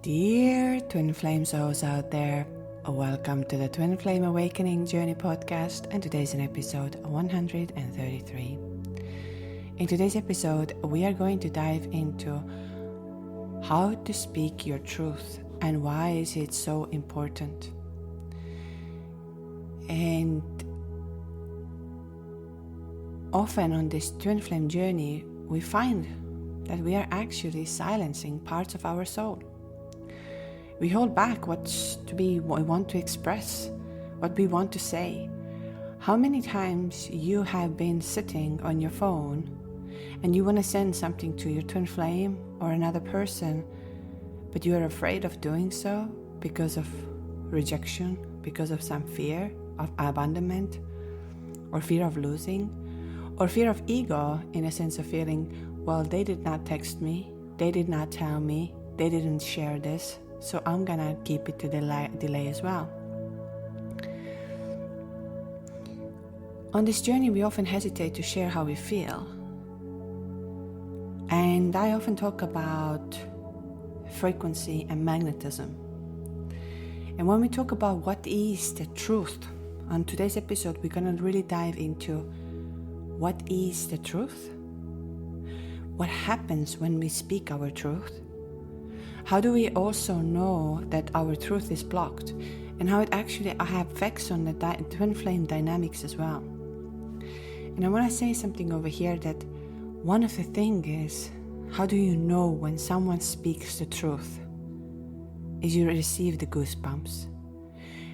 Dear Twin Flame souls out there, welcome to the Twin Flame Awakening Journey podcast, and today's an episode 133. In today's episode, we are going to dive into how to speak your truth and why is it so important. And often on this Twin Flame journey, we find that we are actually silencing parts of our soul. We hold back what we want to express, what we want to say. How many times you have been sitting on your phone and you want to send something to your twin flame or another person, but you are afraid of doing so because of rejection, because of some fear of abandonment, or fear of losing, or fear of ego, in a sense of feeling, well, they did not text me, they did not tell me, they didn't share this, so I'm gonna keep it to delay as well. On this journey, we often hesitate to share how we feel. And I often talk about frequency and magnetism. And when we talk about what is the truth, on today's episode, we're gonna really dive into what is the truth, what happens when we speak our truth, how do we also know that our truth is blocked, and how it actually affects on the twin flame dynamics as well. And I want to say something over here that one of the things is, how do you know when someone speaks the truth? Is you receive the goosebumps.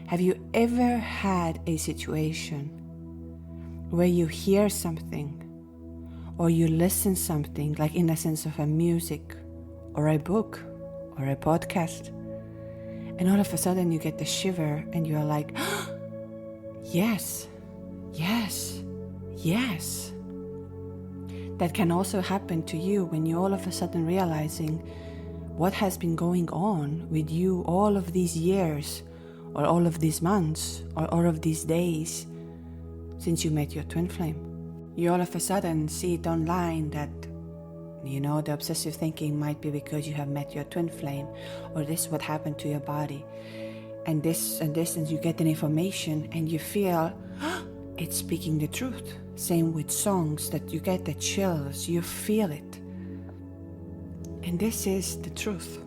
Have you ever had a situation where you hear something or you listen something, like in a sense of a music or a book or a podcast, and all of a sudden you get the shiver and you're like, oh, yes, yes, yes. That can also happen to you when you all of a sudden realizing what has been going on with you all of these years, or all of these months, or all of these days since you met your twin flame. You all of a sudden see it online that, you know, the obsessive thinking might be because you have met your twin flame, or this is what happened to your body, and this and this, and you get an information and you feel, oh, it's speaking the truth. Same with songs, that you get the chills, you feel it. And this is the truth.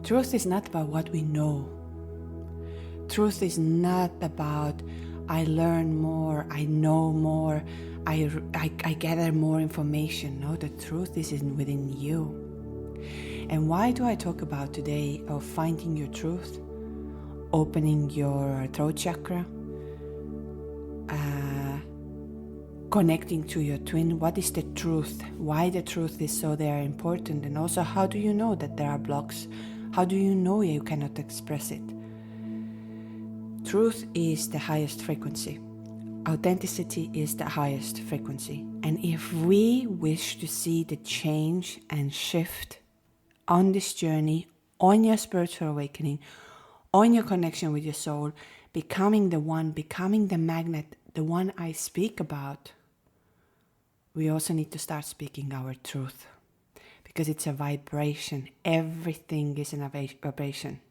Truth is not about what we know. Truth is not about I learn more, I know more, I gather more information. No, the truth is within you. And why do I talk about today of finding your truth, opening your throat chakra, connecting to your twin? What is the truth? Why the truth is so very important? And also, how do you know that there are blocks? How do you know you cannot express it? Truth is the highest frequency. Authenticity is the highest frequency. And if we wish to see the change and shift on this journey, on your spiritual awakening, on your connection with your soul, becoming the one, becoming the magnet, the one I speak about, we also need to start speaking our truth, because it's a vibration. Everything is in a vibration.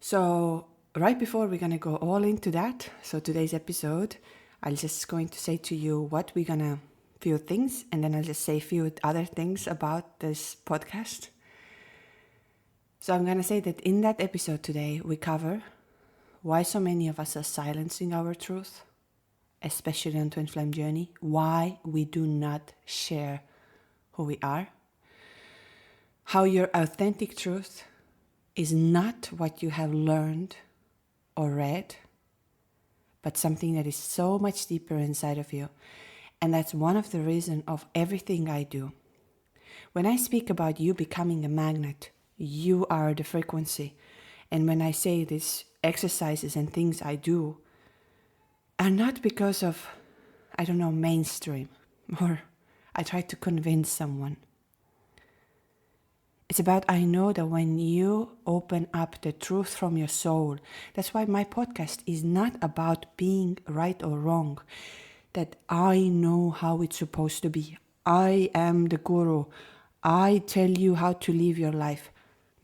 So right before we're going to go all into that, so today's episode, I'm just going to say to you what we're going to, few things, and then I'll just say a few other things about this podcast. So I'm going to say that in that episode today, we cover why so many of us are silencing our truth, especially on Twin Flame Journey, why we do not share who we are, how your authentic truth is not what you have learned or read, but something that is so much deeper inside of you. And that's one of the reasons of everything I do. When I speak about you becoming a magnet, you are the frequency. And when I say these exercises and things I do are not because of, I don't know, mainstream, or I try to convince someone. It's about, I know that when you open up the truth from your soul, that's why my podcast is not about being right or wrong, that I know how it's supposed to be. I am the guru. I tell you how to live your life.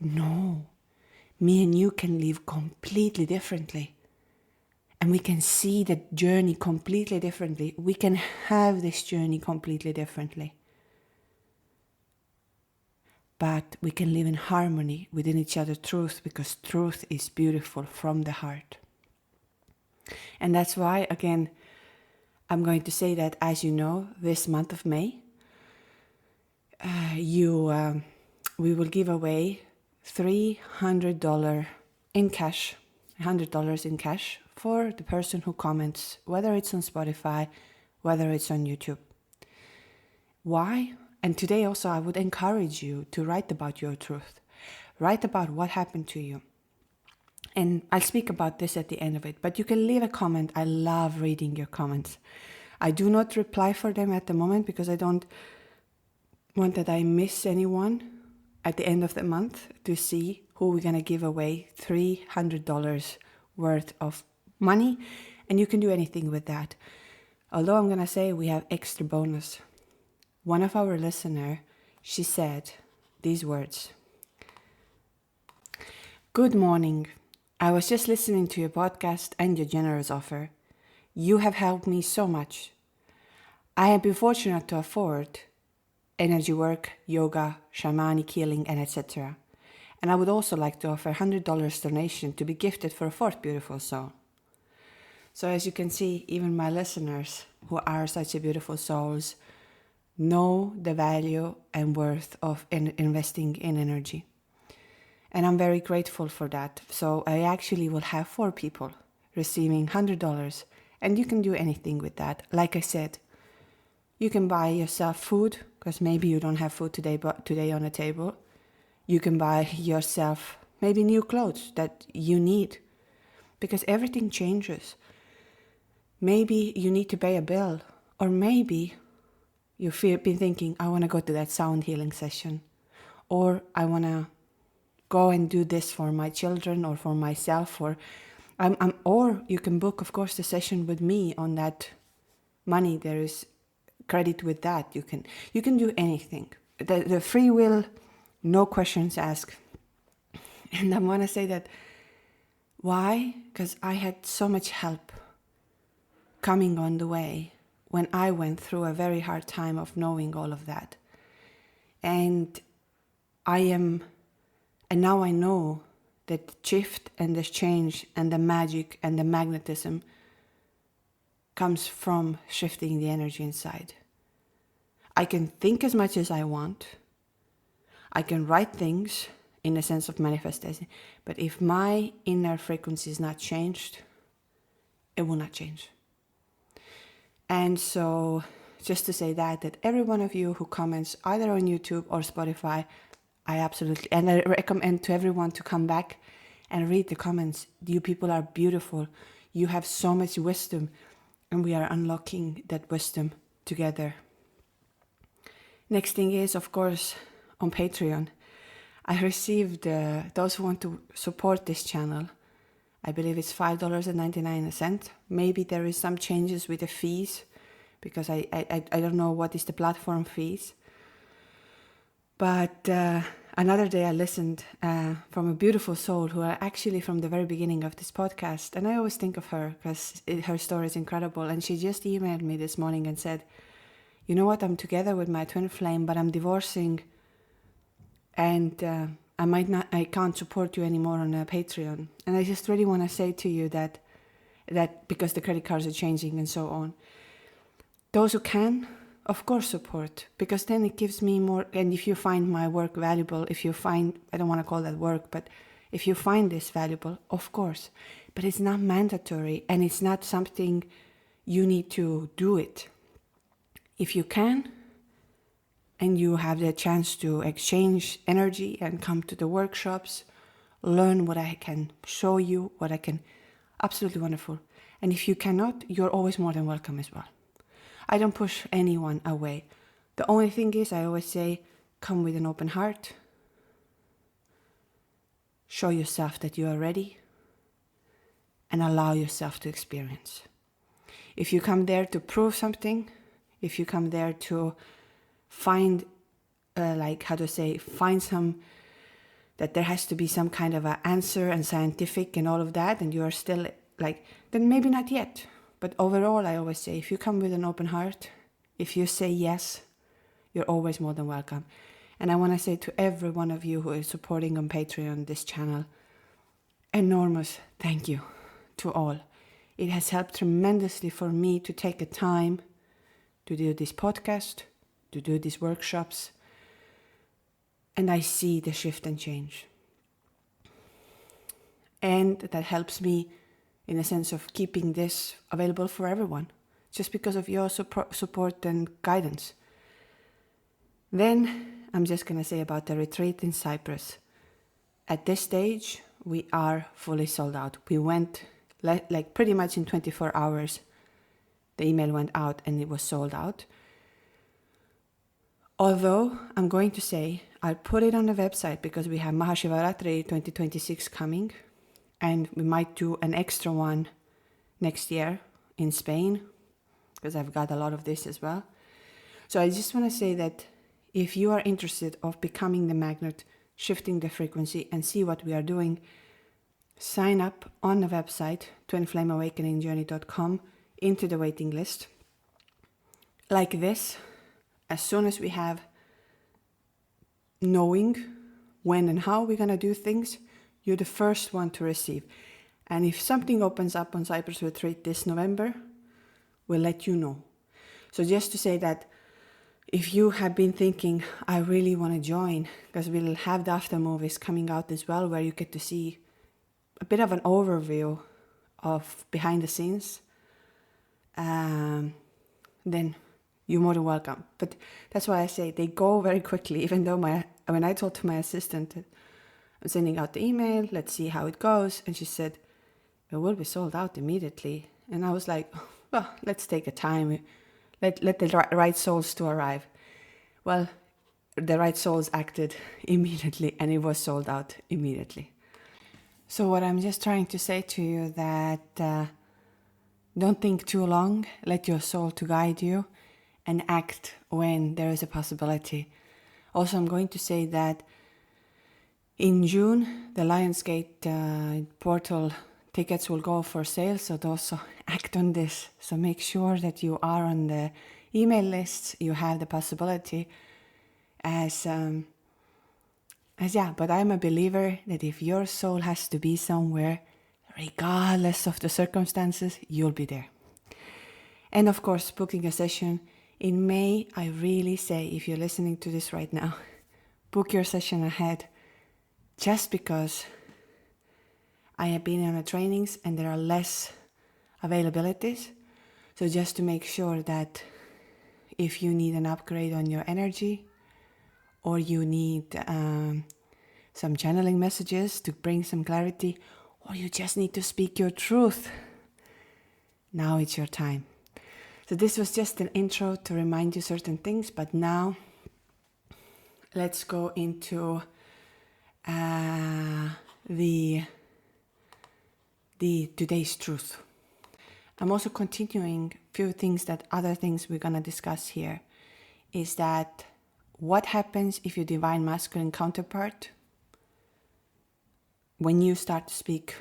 No, me and you can live completely differently. And we can see the journey completely differently. We can have this journey completely differently. But we can live in harmony within each other's truth, because truth is beautiful from the heart. And that's why, again, I'm going to say that, as you know, this month of May, we will give away $300 in cash, $100 in cash for the person who comments, whether it's on Spotify, whether it's on YouTube. Why? And today also I would encourage you to write about your truth. Write about what happened to you. And I'll speak about this at the end of it, but you can leave a comment. I love reading your comments. I do not reply for them at the moment because I don't want that I miss anyone at the end of the month to see who we're going to give away $300 worth of money. And you can do anything with that. Although I'm going to say we have extra bonus. One of our listeners, she said these words. Good morning. I was just listening to your podcast and your generous offer. You have helped me so much. I have been fortunate to afford energy work, yoga, shamanic healing, and etc. And I would also like to offer $100 donation to be gifted for a fourth beautiful soul. So as you can see, even my listeners, who are such a beautiful souls, know the value and worth of investing in energy. And I'm very grateful for that. So I actually will have 4 people receiving $100, and you can do anything with that. Like I said, you can buy yourself food, because maybe you don't have food today on the table. You can buy yourself maybe new clothes that you need, because everything changes. Maybe you need to pay a bill, or maybe you've been thinking, I want to go to that sound healing session, or I want to go and do this for my children or for myself, or you can book, of course, the session with me on that money. There is credit with that. You can do anything. The free will, no questions asked. And I want to say that why? Because I had so much help coming on the way when I went through a very hard time of knowing all of that. And now I know that the shift and the change and the magic and the magnetism comes from shifting the energy inside. I can think as much as I want. I can write things in the sense of manifestation. But if my inner frequency is not changed, it will not change. And so just to say that every one of you who comments either on YouTube or Spotify, I recommend to everyone to come back and read the comments. You people are beautiful. You have so much wisdom, and we are unlocking that wisdom together. Next thing is, of course, on Patreon. I received, those who want to support this channel, I believe it's $5.99. Maybe there is some changes with the fees, because I don't know what is the platform fees. But another day I listened from a beautiful soul who are actually from the very beginning of this podcast. And I always think of her because her story is incredible. And she just emailed me this morning and said, you know what, I'm together with my twin flame, but I'm divorcing. And I can't support you anymore on Patreon. And I just really want to say to you that because the credit cards are changing and so on, those who can, of course, support, because then it gives me more. And if you find my work valuable, I don't want to call that work, but if you find this valuable, of course, but it's not mandatory, and it's not something you need to do it. If you can, and you have the chance to exchange energy and come to the workshops, learn what I can show you, absolutely wonderful. And if you cannot, you're always more than welcome as well. I don't push anyone away. The only thing is, I always say, come with an open heart. Show yourself that you are ready, and allow yourself to experience. If you come there to prove something, if you come there to find find that there has to be some kind of an answer and scientific and all of that, and you are still then maybe not yet. But overall, I always say, if you come with an open heart, if you say yes, you're always more than welcome. And I want to say to every one of you who is supporting on Patreon this channel, enormous thank you to all. It has helped tremendously for me to take a time to do this podcast, to do these workshops, and I see the shift and change. And that helps me in a sense of keeping this available for everyone, just because of your support and guidance. Then I'm just going to say about the retreat in Cyprus. At this stage, we are fully sold out. We went pretty much in 24 hours. The email went out and it was sold out. Although I'm going to say, I'll put it on the website because we have Mahashivaratri 2026 coming, and we might do an extra one next year in Spain, because I've got a lot of this as well. So I just want to say that if you are interested of becoming the magnet, shifting the frequency, and see what we are doing, sign up on the website, twinflameawakeningjourney.com, into the waiting list. Like this, as soon as we have knowing when and how we're going to do things, you're the first one to receive. And if something opens up on Cyprus Retreat this November, we'll let you know. So just to say that if you have been thinking, I really want to join, because we'll have the after movies coming out as well, where you get to see a bit of an overview of behind the scenes, then you're more than welcome. But that's why I say they go very quickly, even though when I told to my assistant, I'm sending out the email, let's see how it goes. And she said, it will be sold out immediately. And I was like, well, let's take a time. Let the right souls to arrive. Well, the right souls acted immediately and it was sold out immediately. So what I'm just trying to say to you that don't think too long, let your soul to guide you and act when there is a possibility. Also, I'm going to say that in June, the Lionsgate portal tickets will go for sale, so also act on this. So make sure that you are on the email lists, you have the possibility but I'm a believer that if your soul has to be somewhere, regardless of the circumstances, you'll be there. And of course, booking a session in May, I really say, if you're listening to this right now, book your session ahead, just because I have been on the trainings and there are less availabilities. So just to make sure that if you need an upgrade on your energy, or you need some channeling messages to bring some clarity, or you just need to speak your truth, now it's your time. So this was just an intro to remind you certain things, but now let's go into the today's truth. I'm also continuing other things we're going to discuss here, is that what happens if your divine masculine counterpart, when you start to speak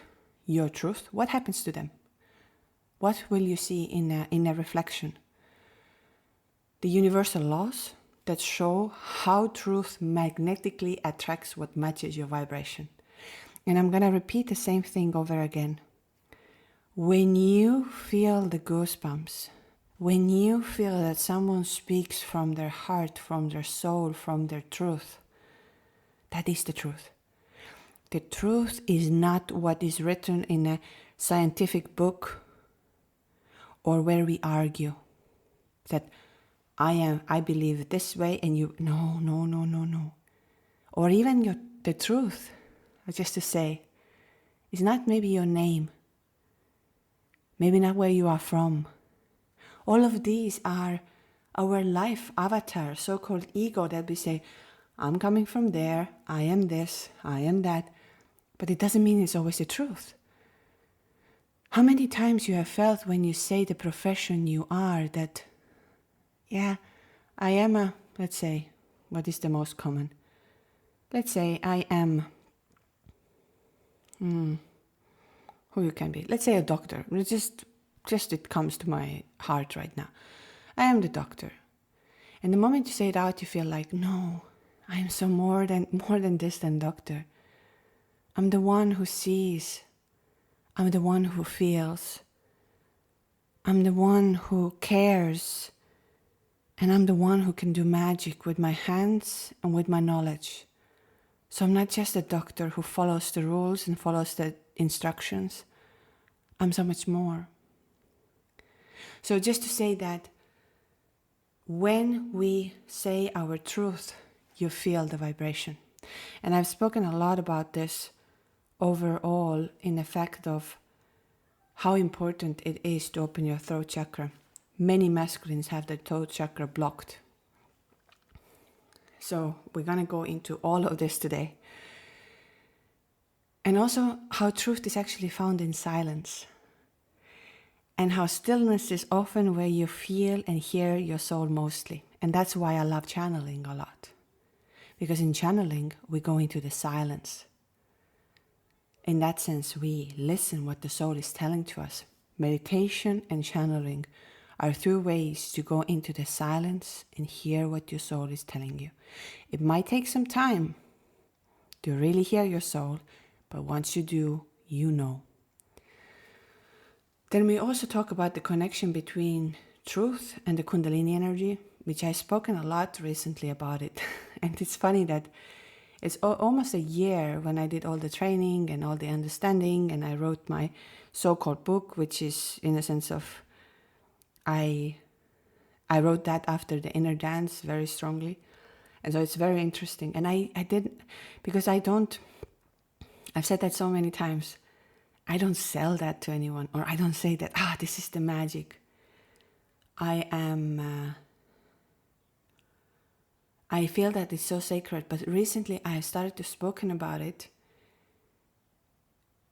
your truth, what happens to them? What will you see in a reflection? The universal laws that show how truth magnetically attracts what matches your vibration. And I'm going to repeat the same thing over again. When you feel the goosebumps, when you feel that someone speaks from their heart, from their soul, from their truth, that is the truth. The truth is not what is written in a scientific book or where we argue that I believe this way and you, no. Or even the truth, just to say, is not maybe your name, maybe not where you are from. All of these are our life avatar, so-called ego, that we say, I'm coming from there, I am this, I am that. But it doesn't mean it's always the truth. How many times you have felt when you say the profession you are that, yeah, I am let's say, What is the most common? Let's say I am, who you can be. Let's say a doctor. Just it comes to my heart right now. I am the doctor. And the moment you say it out, you feel like, no, I am so more than this than doctor. I'm the one who sees. I'm the one who feels. I'm the one who cares. And I'm the one who can do magic with my hands and with my knowledge. So I'm not just a doctor who follows the rules and follows the instructions. I'm so much more. So just to say that when we say our truth, you feel the vibration. And I've spoken a lot about this overall in the fact of how important it is to open your throat chakra. Many masculines have their throat chakra blocked. So we're going to go into all of this today. And also how truth is actually found in silence. And how stillness is often where you feel and hear your soul mostly. And that's why I love channeling a lot. Because in channeling, we go into the silence. In that sense, we listen what the soul is telling to us. Meditation and channeling are 2 ways to go into the silence and hear what your soul is telling you. It might take some time to really hear your soul, but once you do, you know. Then we also talk about the connection between truth and the Kundalini energy, which I've spoken a lot recently about it. And it's funny that it's almost a year when I did all the training and all the understanding, and I wrote my so-called book, which is in a sense of, I wrote that after the inner dance very strongly. And so it's very interesting. And I didn't, because I've said that so many times, I don't sell that to anyone, or I don't say that, this is the magic. I feel that it's so sacred, but recently I have started to spoken about it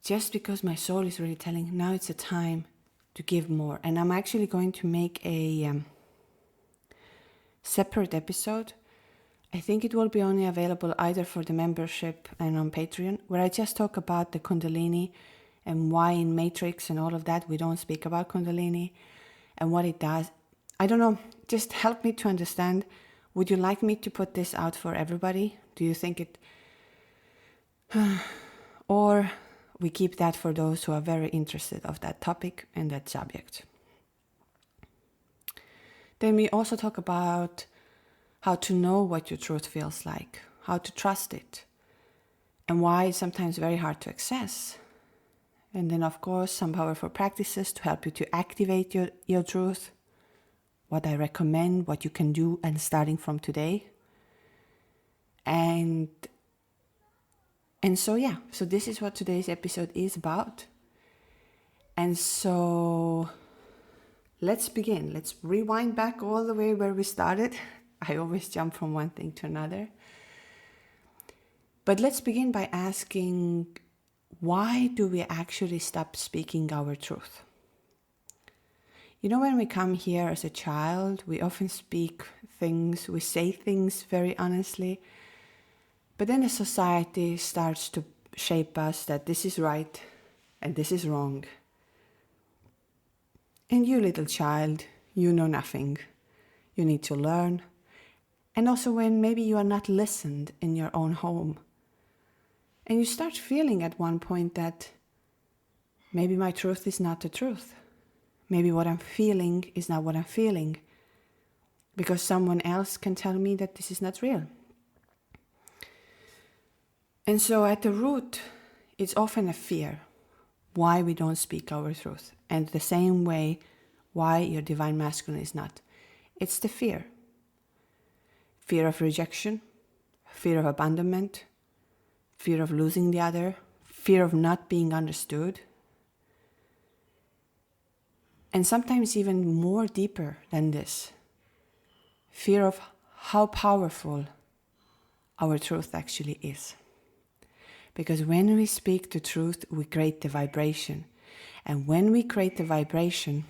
just because my soul is really telling, now it's a time to give more. And I'm actually going to make a separate episode. I think it will be only available either for the membership and on Patreon, where I just talk about the Kundalini and why in Matrix and all of that we don't speak about Kundalini and what it does. I don't know, just help me to understand. Would you like me to put this out for everybody? Do you think it... or we keep that for those who are very interested of that topic and that subject. Then we also talk about how to know what your truth feels like, how to trust it, and why it's sometimes very hard to access. And then, of course, some powerful practices to help you to activate your truth, what I recommend, what you can do, and starting from today. And so this is what today's episode is about. And so let's begin. Let's rewind back all the way where we started. I always jump from one thing to another. But let's begin by asking, why do we actually stop speaking our truth? You know, when we come here as a child, we often speak things, we say things very honestly. But then the society starts to shape us that this is right and this is wrong. And you, little child, you know nothing. You need to learn. And also when maybe you are not listened in your own home. And you start feeling at one point that maybe my truth is not the truth. Maybe what I'm feeling is not what I'm feeling. Because someone else can tell me that this is not real. And so at the root, it's often a fear why we don't speak our truth. And the same way why your divine masculine is not. It's the fear. Fear of rejection, fear of abandonment, fear of losing the other, fear of not being understood. And sometimes even more deeper than this, fear of how powerful our truth actually is. Because when we speak the truth, we create the vibration. And when we create the vibration,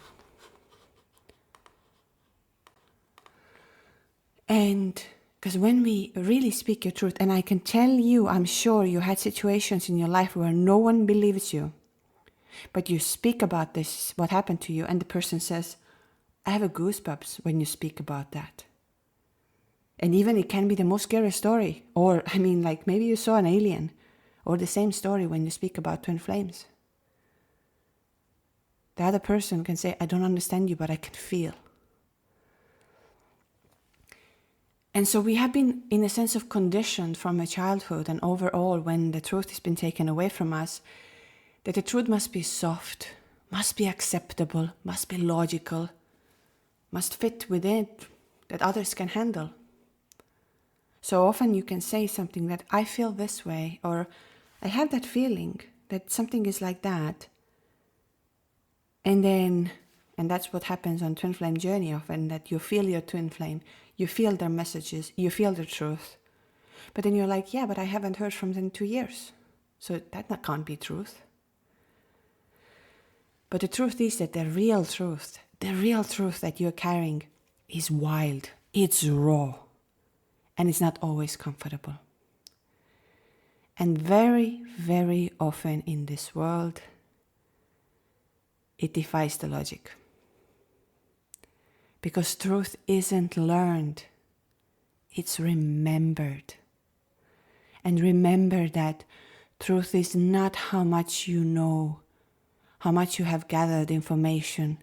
and Because when we really speak your truth, and I can tell you, I'm sure you had situations in your life where no one believes you, but you speak about this, what happened to you, and the person says, I have a goosebumps when you speak about that. And even it can be the most scary story. Or, like maybe you saw an alien. Or the same story when you speak about twin flames. The other person can say, I don't understand you, but I can feel. And so we have been, in a sense of conditioned from a childhood and overall when the truth has been taken away from us, that the truth must be soft, must be acceptable, must be logical, must fit within it, that others can handle. So often you can say something that I feel this way, or I have that feeling that something is like that. And that's what happens on twin flame journey often, that you feel your twin flame, you feel their messages, you feel the truth. But then you're like, yeah, but I haven't heard from them in 2 years. So that can't be truth. But the truth is that the real truth that you're carrying is wild, it's raw, and it's not always comfortable. And very, very often in this world, it defies the logic. Because truth isn't learned, it's remembered. And remember that truth is not how much you know, how much you have gathered information.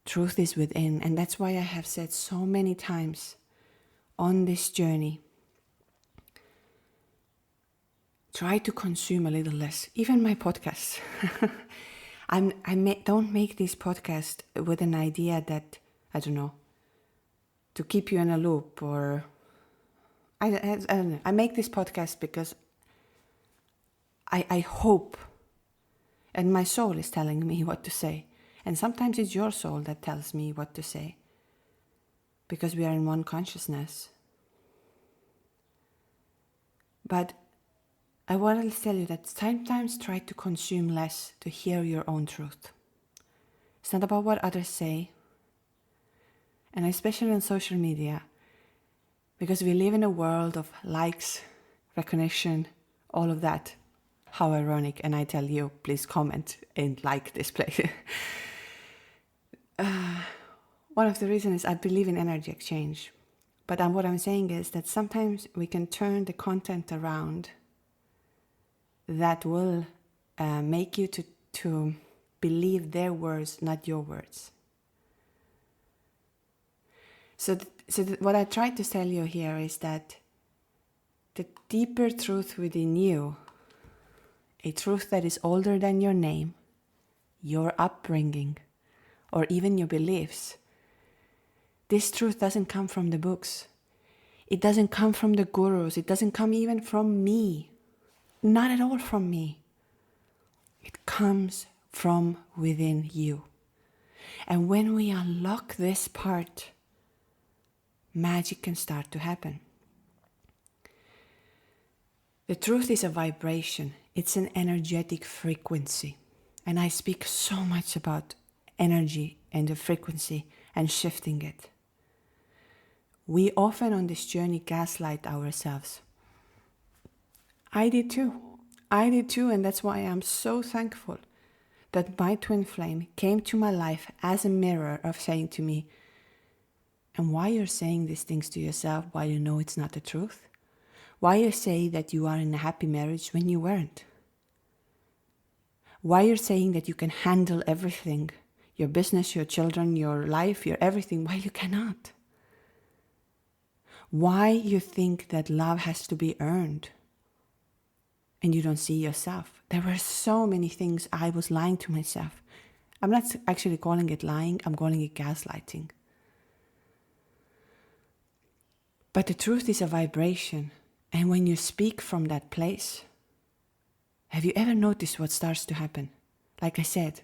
Truth is within, and that's why I have said so many times on this journey, try to consume a little less, even my podcasts. Don't make this podcast with an idea that, I don't know, to keep you in a loop, or I don't know. I make this podcast because I hope, and my soul is telling me what to say. And sometimes it's your soul that tells me what to say, because we are in one consciousness. But I want to tell you that sometimes try to consume less to hear your own truth. It's not about what others say, and especially on social media, because we live in a world of likes, recognition, all of that. How ironic, and I tell you, please comment and like this place. One of the reasons is I believe in energy exchange. But what I'm saying is that sometimes we can turn the content around that will make you to believe their words, not your words. So what I try to tell you here is that the deeper truth within you, a truth that is older than your name, your upbringing, or even your beliefs, this truth doesn't come from the books. It doesn't come from the gurus. It doesn't come even from me. Not at all from me. It comes from within you. And when we unlock this part, magic can start to happen. The truth is a vibration. It's an energetic frequency. And I speak so much about energy and the frequency and shifting it. We often on this journey gaslight ourselves. I did too, and that's why I'm so thankful that my twin flame came to my life as a mirror of saying to me, and why you're saying these things to yourself while you know it's not the truth? Why you say that you are in a happy marriage when you weren't? Why you're saying that you can handle everything, your business, your children, your life, your everything, while you cannot? Why you think that love has to be earned and you don't see yourself? There were so many things I was lying to myself. I'm not actually calling it lying, I'm calling it gaslighting. But the truth is a vibration, and when you speak from that place, have you ever noticed what starts to happen? Like I said,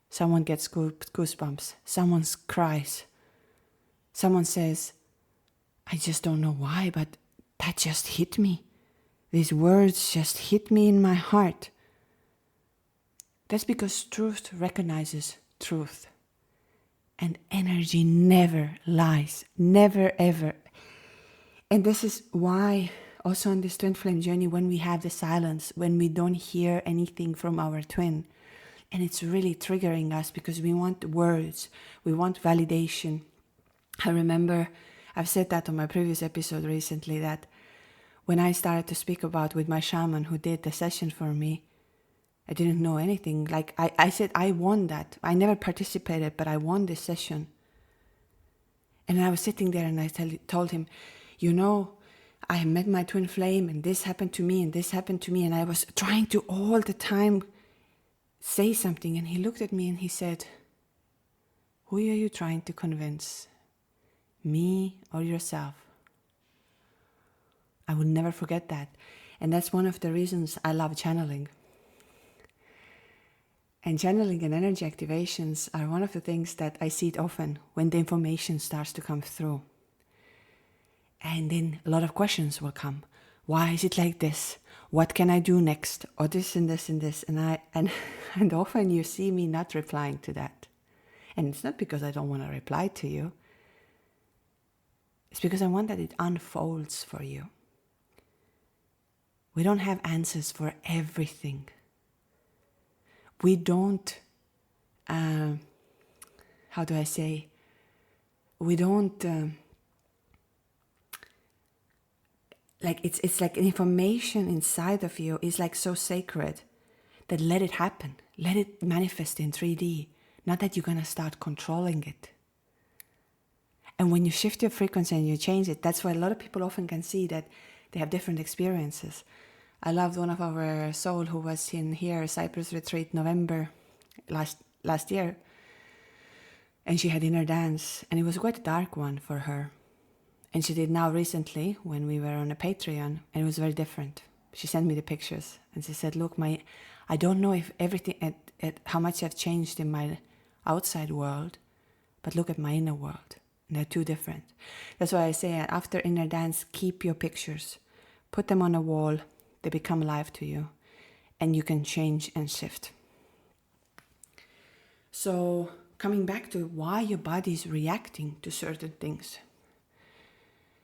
someone gets goosebumps, someone cries, someone says, I just don't know why, but that just hit me. These words just hit me in my heart. That's because truth recognizes truth. And energy never lies. Never, ever. And this is why also on this twin flame journey, when we have the silence, when we don't hear anything from our twin, and it's really triggering us because we want words, we want validation. I remember I've said that on my previous episode recently, that when I started to speak about with my shaman who did the session for me, I didn't know anything. Like I said, I won that. I never participated, but I won this session. And I was sitting there and I told him, you know, I met my twin flame and this happened to me and this happened to me. And I was trying to all the time say something. And he looked at me and he said, who are you trying to convince? Me or yourself? I will never forget that. And that's one of the reasons I love channeling. And channeling and energy activations are one of the things that I see it often when the information starts to come through. And then a lot of questions will come. Why is it like this? What can I do next? Or this and this and this. And often you see me not replying to that. And it's not because I don't want to reply to you. It's because I want that it unfolds for you. We don't have answers for everything. We don't, how do I say, we don't, like it's like information inside of you is like so sacred that let it happen. Let it manifest in 3D. Not that you're going to start controlling it. And when you shift your frequency and you change it, that's why a lot of people often can see that they have different experiences. I loved one of our soul who was in here, Cyprus retreat, November last year. And she had inner dance, and it was quite a dark one for her. And she did now recently when we were on a Patreon, and it was very different. She sent me the pictures, and she said, look, I don't know if everything, how much I've changed in my outside world, but look at my inner world. And they're two different. That's why I say after inner dance, keep your pictures. Put them on a wall. They become alive to you. And you can change and shift. So coming back to why your body is reacting to certain things.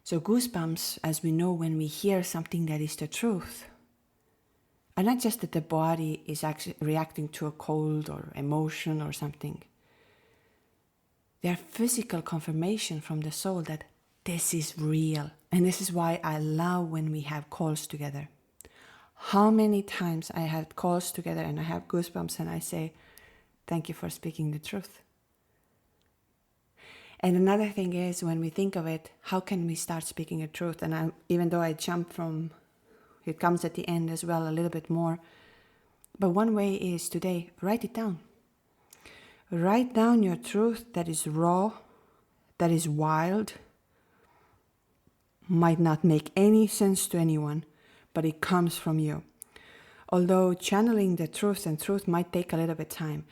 So goosebumps, as we know when we hear something that is the truth, are not just that the body is actually reacting to a cold or emotion or something. They are physical confirmation from the soul that this is real. And this is why I love when we have calls together. How many times I had calls together and I have goosebumps and I say, thank you for speaking the truth. And another thing is, when we think of it, how can we start speaking the truth? And even though I jump from, it comes at the end as well a little bit more. But one way is today, write it down. Write down your truth that is raw, that is wild, might not make any sense to anyone, but it comes from you. Although channeling the truth and truth might take a little bit of time,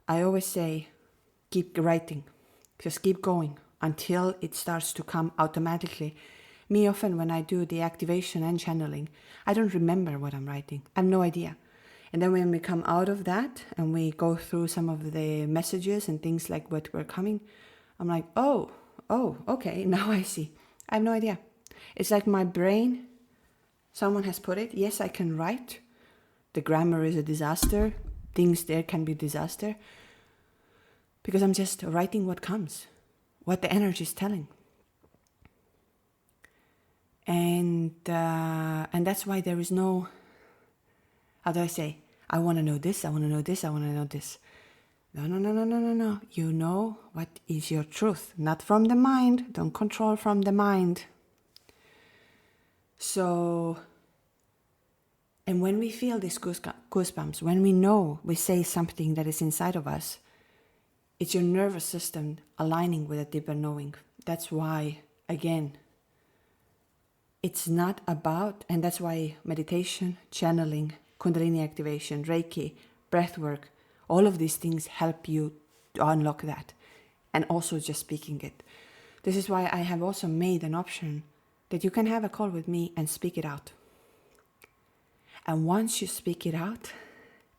I always say, keep writing. Just keep going until it starts to come automatically. Me, often when I do the activation and channeling, I don't remember what I'm writing. I have no idea. And then when we come out of that and we go through some of the messages and things like what were coming, I'm like, oh, okay, now I see. I have no idea. It's like my brain, someone has put it, yes, I can write. The grammar is a disaster. Things there can be disaster. Because I'm just writing what comes, what the energy is telling. And that's why there is no, how do I say, I want to know this, I want to know this, I want to know this. No. You know what is your truth, not from the mind. Don't control from the mind. So, and when we feel these goosebumps, when we know we say something that is inside of us, it's your nervous system aligning with a deeper knowing. That's why, again, it's not about, and that's why meditation, channeling, Kundalini activation, Reiki, breath work, all of these things help you to unlock that. And also just speaking it. This is why I have also made an option that you can have a call with me and speak it out. And once you speak it out,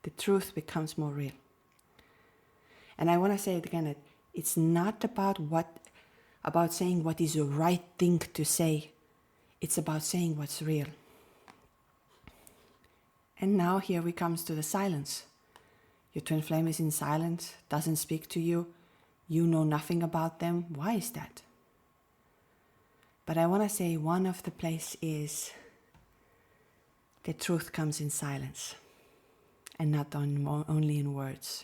the truth becomes more real. And I want to say it again, that it's not about saying what is the right thing to say. It's about saying what's real. And now here we comes to the silence. Your twin flame is in silence, doesn't speak to you. You know nothing about them. Why is that? But I want to say one of the place is the truth comes in silence and not only in words.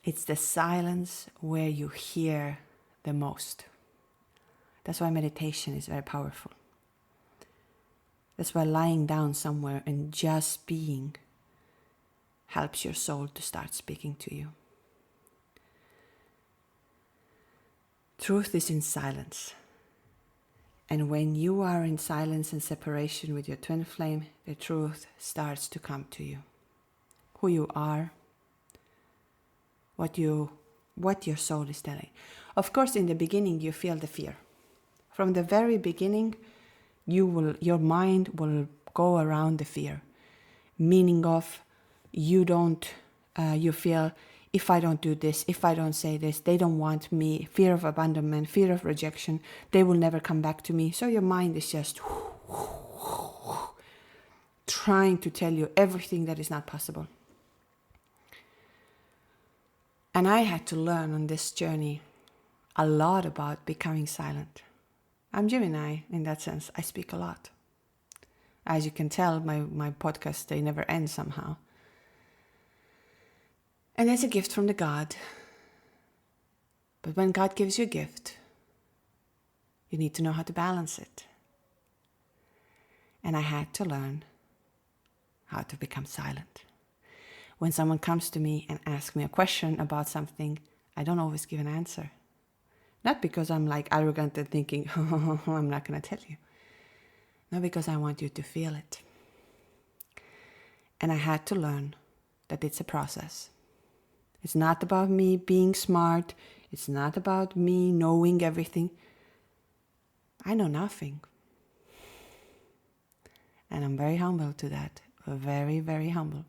It's the silence where you hear the most. That's why meditation is very powerful. That's why lying down somewhere and just being helps your soul to start speaking to you. Truth is in silence. And when you are in silence and separation with your twin flame, the truth starts to come to you. Who you are, what your soul is telling. Of course, in the beginning, you feel the fear. From the very beginning, your mind will go around the fear. Meaning of, you feel, if I don't do this, if I don't say this, they don't want me, fear of abandonment, fear of rejection, they will never come back to me. So your mind is just trying to tell you everything that is not possible. And I had to learn on this journey a lot about becoming silent. I'm Gemini in that sense. I speak a lot. As you can tell, my podcasts, they never end somehow. And it's a gift from the God. But when God gives you a gift, you need to know how to balance it. And I had to learn how to become silent. When someone comes to me and asks me a question about something, I don't always give an answer. Not because I'm like arrogant and thinking, I'm not going to tell you. No, because I want you to feel it. And I had to learn that it's a process. It's not about me being smart. It's not about me knowing everything. I know nothing. And I'm very humble to that. Very, very humble.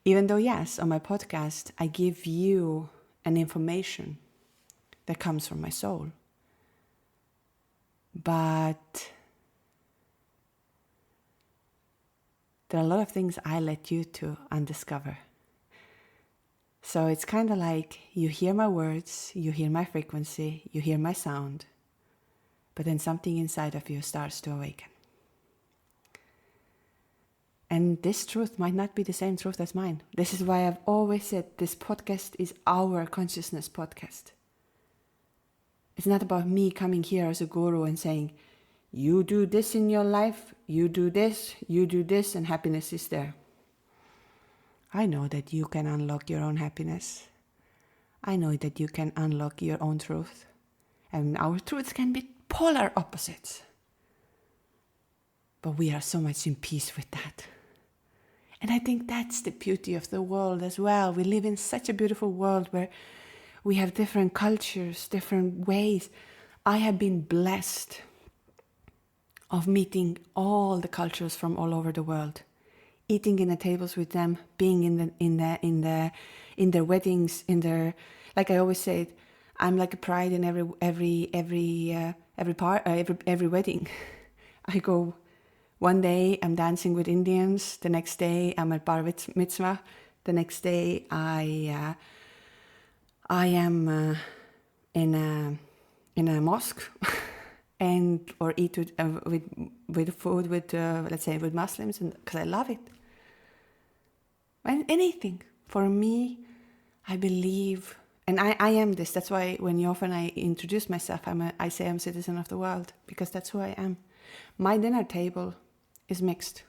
Even though, yes, on my podcast, I give you an information that comes from my soul. But there are a lot of things I let you to undiscover. So it's kind of like you hear my words, you hear my frequency, you hear my sound, but then something inside of you starts to awaken. And this truth might not be the same truth as mine. This is why I've always said this podcast is our consciousness podcast. It's not about me coming here as a guru and saying, you do this in your life, you do this, and happiness is there. I know that you can unlock your own happiness. I know that you can unlock your own truth. And our truths can be polar opposites. But we are so much in peace with that. And I think that's the beauty of the world as well. We live in such a beautiful world where we have different cultures, different ways. I have been blessed of meeting all the cultures from all over the world, eating in the tables with them, being in their weddings, like I always say, I'm like a bride in every wedding. I go. One day I'm dancing with Indians. The next day I'm at bar mitzvah. The next day I am in a mosque or eat with food with let's say with Muslims, because I love it. And anything for me, I believe, and I am this. That's why when I introduce myself, I say I'm a citizen of the world, because that's who I am. My dinner table is mixed.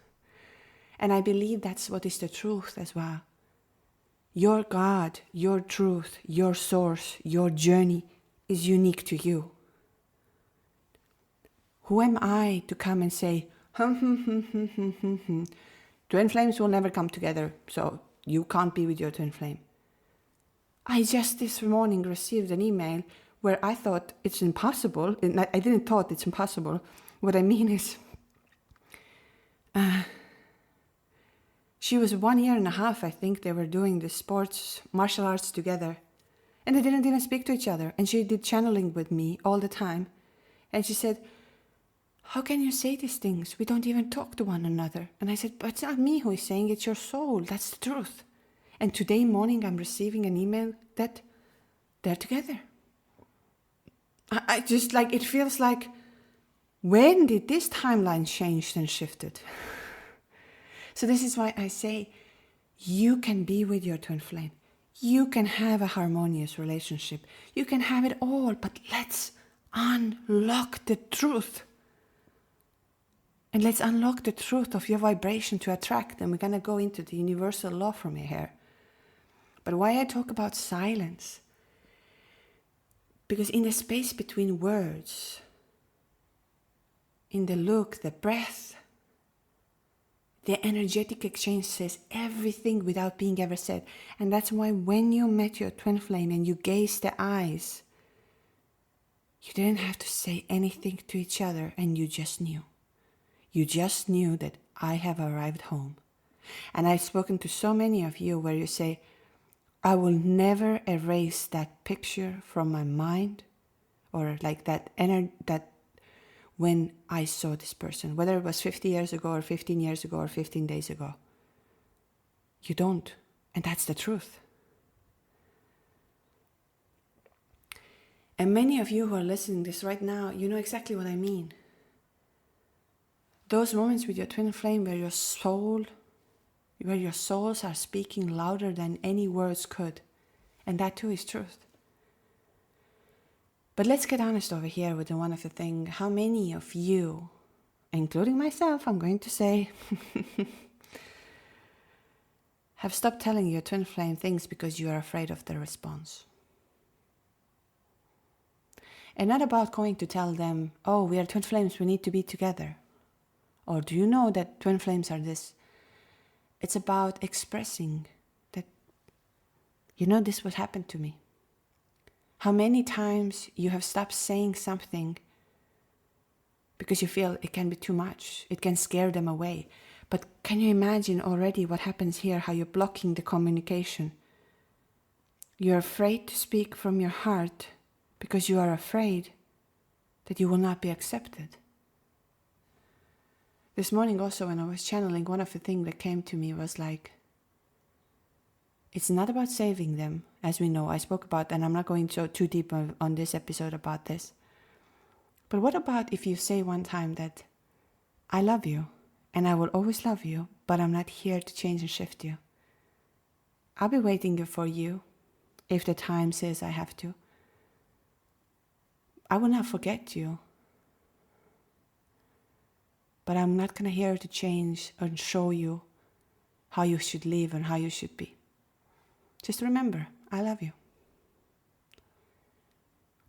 And I believe that's what is the truth as well. Your God, your truth, your source, your journey is unique to you. Who am I to come and say, twin flames will never come together, so you can't be with your twin flame? I just this morning received an email where I thought it's impossible. I didn't thought it's impossible. What I mean is, she was 1.5 years, I think, they were doing the sports, martial arts together. And they didn't even speak to each other. And she did channeling with me all the time. And she said, how can you say these things? We don't even talk to one another. And I said, but it's not me who is saying, it's your soul. That's the truth. And today morning I'm receiving an email that they're together. I just like, it feels like, when did this timeline change and shifted? So this is why I say, you can be with your twin flame. You can have a harmonious relationship. You can have it all, but let's unlock the truth. And let's unlock the truth of your vibration to attract. And we're going to go into the universal law from here. But why I talk about silence? Because in the space between words, in the look, the breath, the energetic exchange says everything without being ever said. And that's why when you met your twin flame and you gazed the eyes, you didn't have to say anything to each other, and you just knew. You just knew that I have arrived home. And I've spoken to so many of you where you say, I will never erase that picture from my mind, or like that when I saw this person, whether it was 50 years ago or 15 years ago or 15 days ago. You don't. And that's the truth. And many of you who are listening to this right now, you know exactly what I mean. Those moments with your twin flame where your souls are speaking louder than any words could. And that too is truth. But let's get honest over here with one of the things. How many of you, including myself, I'm going to say, have stopped telling your twin flame things because you are afraid of the response? And not about going to tell them, oh, we are twin flames, we need to be together. Or do you know that twin flames are this? It's about expressing that, you know, this would happen to me. How many times you have stopped saying something because you feel it can be too much. It can scare them away. But can you imagine already what happens here, how you're blocking the communication? You're afraid to speak from your heart because you are afraid that you will not be accepted. This morning also when I was channeling, one of the things that came to me was like, it's not about saving them, as we know. I spoke about, and I'm not going too deep on this episode about this. But what about if you say one time that, I love you, and I will always love you, but I'm not here to change and shift you. I'll be waiting for you, if the time says I have to. I will not forget you. But I'm not going to here to change and show you how you should live and how you should be. Just remember, I love you.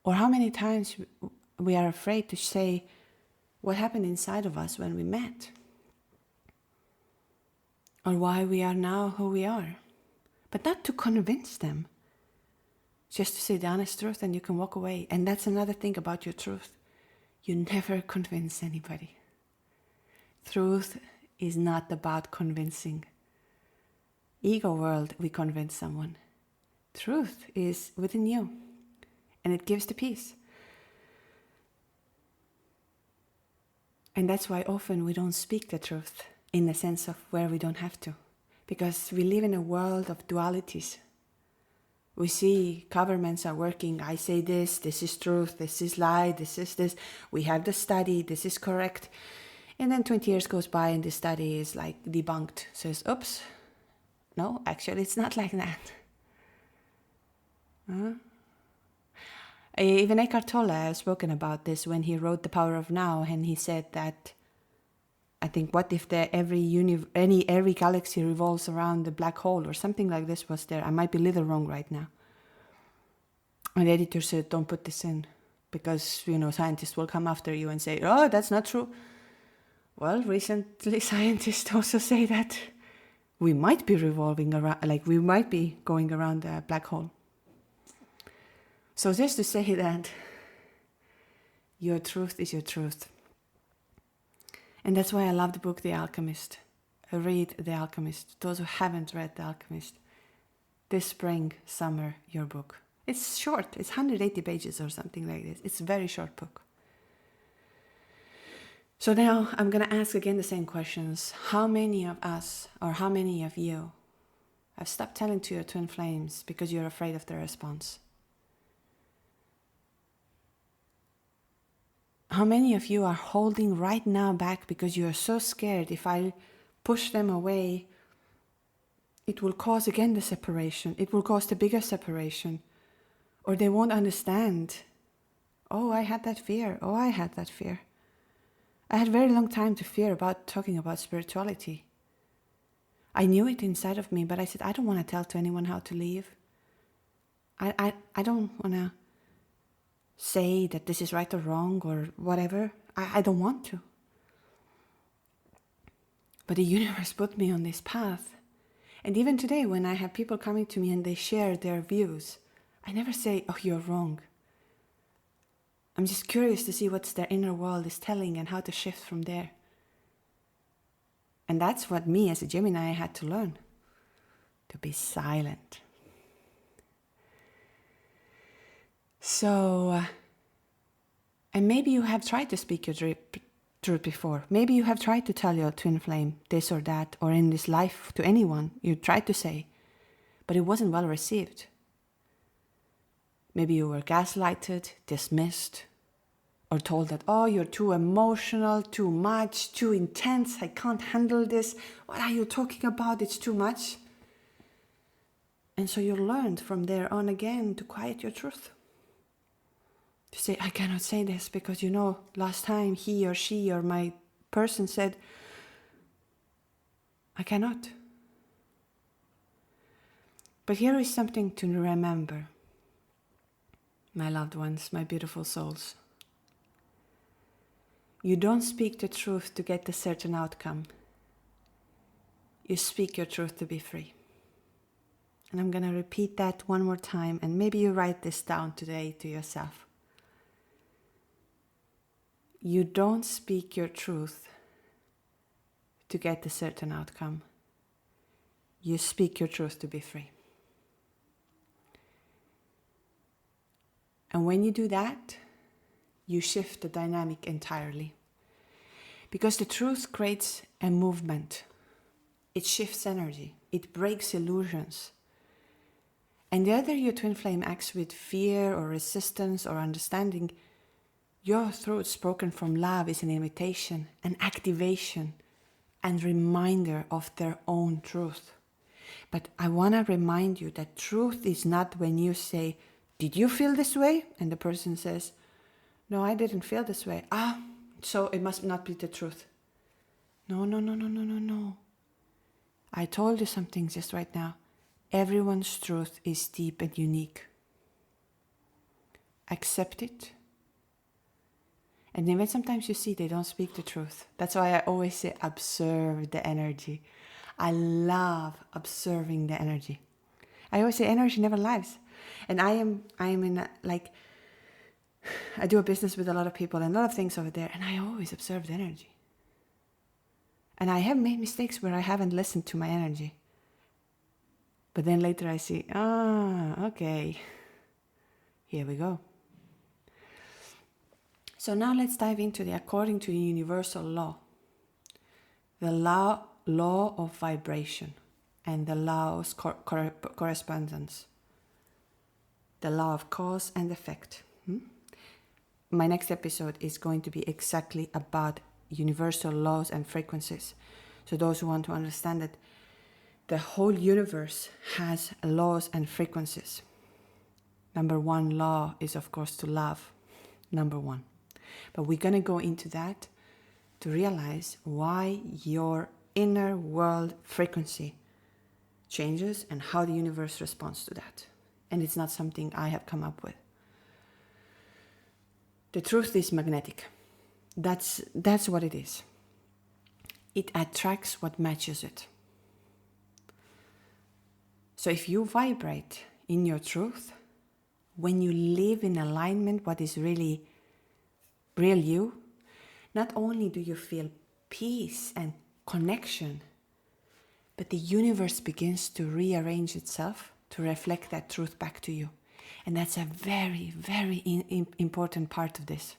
Or how many times we are afraid to say what happened inside of us when we met. Or why we are now who we are. But not to convince them. Just to say the honest truth and you can walk away. And that's another thing about your truth. You never convince anybody. Truth is not about convincing. Ego world, we convince someone. Truth is within you, and it gives the peace. And that's why often we don't speak the truth in the sense of where we don't have to, because we live in a world of dualities. We see governments are working, I say this is truth, this is lie, this is this, we have the study, this is correct. And then 20 years goes by and the study is like debunked. Says, oops, no, actually it's not like that. Even Eckhart Tolle has spoken about this when he wrote The Power of Now, and he said that, I think, what if every galaxy revolves around the black hole or something like this was there. I might be a little wrong right now. And the editor said, don't put this in because, scientists will come after you and say, oh, that's not true. Well, recently scientists also say that we might be revolving around, like we might be going around a black hole. So just to say that your truth is your truth. And that's why I love the book The Alchemist. Read The Alchemist. Those who haven't read The Alchemist, this spring, summer, your book. It's short. It's 180 pages or something like this. It's a very short book. So now I'm going to ask again the same questions. How many of us, or how many of you, have stopped telling to your twin flames because you're afraid of their response? How many of you are holding right now back because you are so scared if I push them away, it will cause again the separation. It will cause the bigger separation. Or they won't understand. Oh, I had that fear. Oh, I had that fear. I had a very long time to fear about talking about spirituality. I knew it inside of me, but I said, I don't want to tell to anyone how to live. I don't want to say that this is right or wrong or whatever. I don't want to. But the universe put me on this path. And even today, when I have people coming to me and they share their views, I never say, oh, you're wrong. I'm just curious to see what their inner world is telling and how to shift from there. And that's what me as a Gemini had to learn. To be silent. So, and maybe you have tried to speak your truth before. Maybe you have tried to tell your twin flame this or that, or in this life to anyone you tried to say, but it wasn't well received. Maybe you were gaslighted, dismissed, or told that, oh, you're too emotional, too much, too intense, I can't handle this. What are you talking about? It's too much. And so you learned from there on again to quiet your truth. To say, I cannot say this because, last time he or she or my person said, I cannot. But here is something to remember. My loved ones, my beautiful souls. You don't speak the truth to get a certain outcome. You speak your truth to be free. And I'm going to repeat that one more time, and maybe you write this down today to yourself. You don't speak your truth to get a certain outcome. You speak your truth to be free. And when you do that, you shift the dynamic entirely. Because the truth creates a movement. It shifts energy. It breaks illusions. And whether your twin flame acts with fear or resistance or understanding, your truth spoken from love is an invitation, an activation, and reminder of their own truth. But I want to remind you that truth is not when you say, did you feel this way? And the person says, no, I didn't feel this way. So it must not be the truth. No. I told you something just right now. Everyone's truth is deep and unique. Accept it. And even sometimes you see they don't speak the truth. That's why I always say observe the energy. I love observing the energy. I always say energy never lies. And I am in I do a business with a lot of people and a lot of things over there, and I always observe the energy. And I have made mistakes where I haven't listened to my energy. But then later I see, okay, here we go. So now let's dive into according to the universal law. The law of vibration and the law of correspondence. The law of cause and effect. My next episode is going to be exactly about universal laws and frequencies. So those who want to understand that the whole universe has laws and frequencies. Number one law is, of course, to love. Number one. But we're going to go into that to realize why your inner world frequency changes and how the universe responds to that. And it's not something I have come up with. The truth is magnetic. That's what it is. It attracts what matches it. So if you vibrate in your truth, when you live in alignment what is really real you, not only do you feel peace and connection, but the universe begins to rearrange itself to reflect that truth back to you. And that's a very, very important part of this.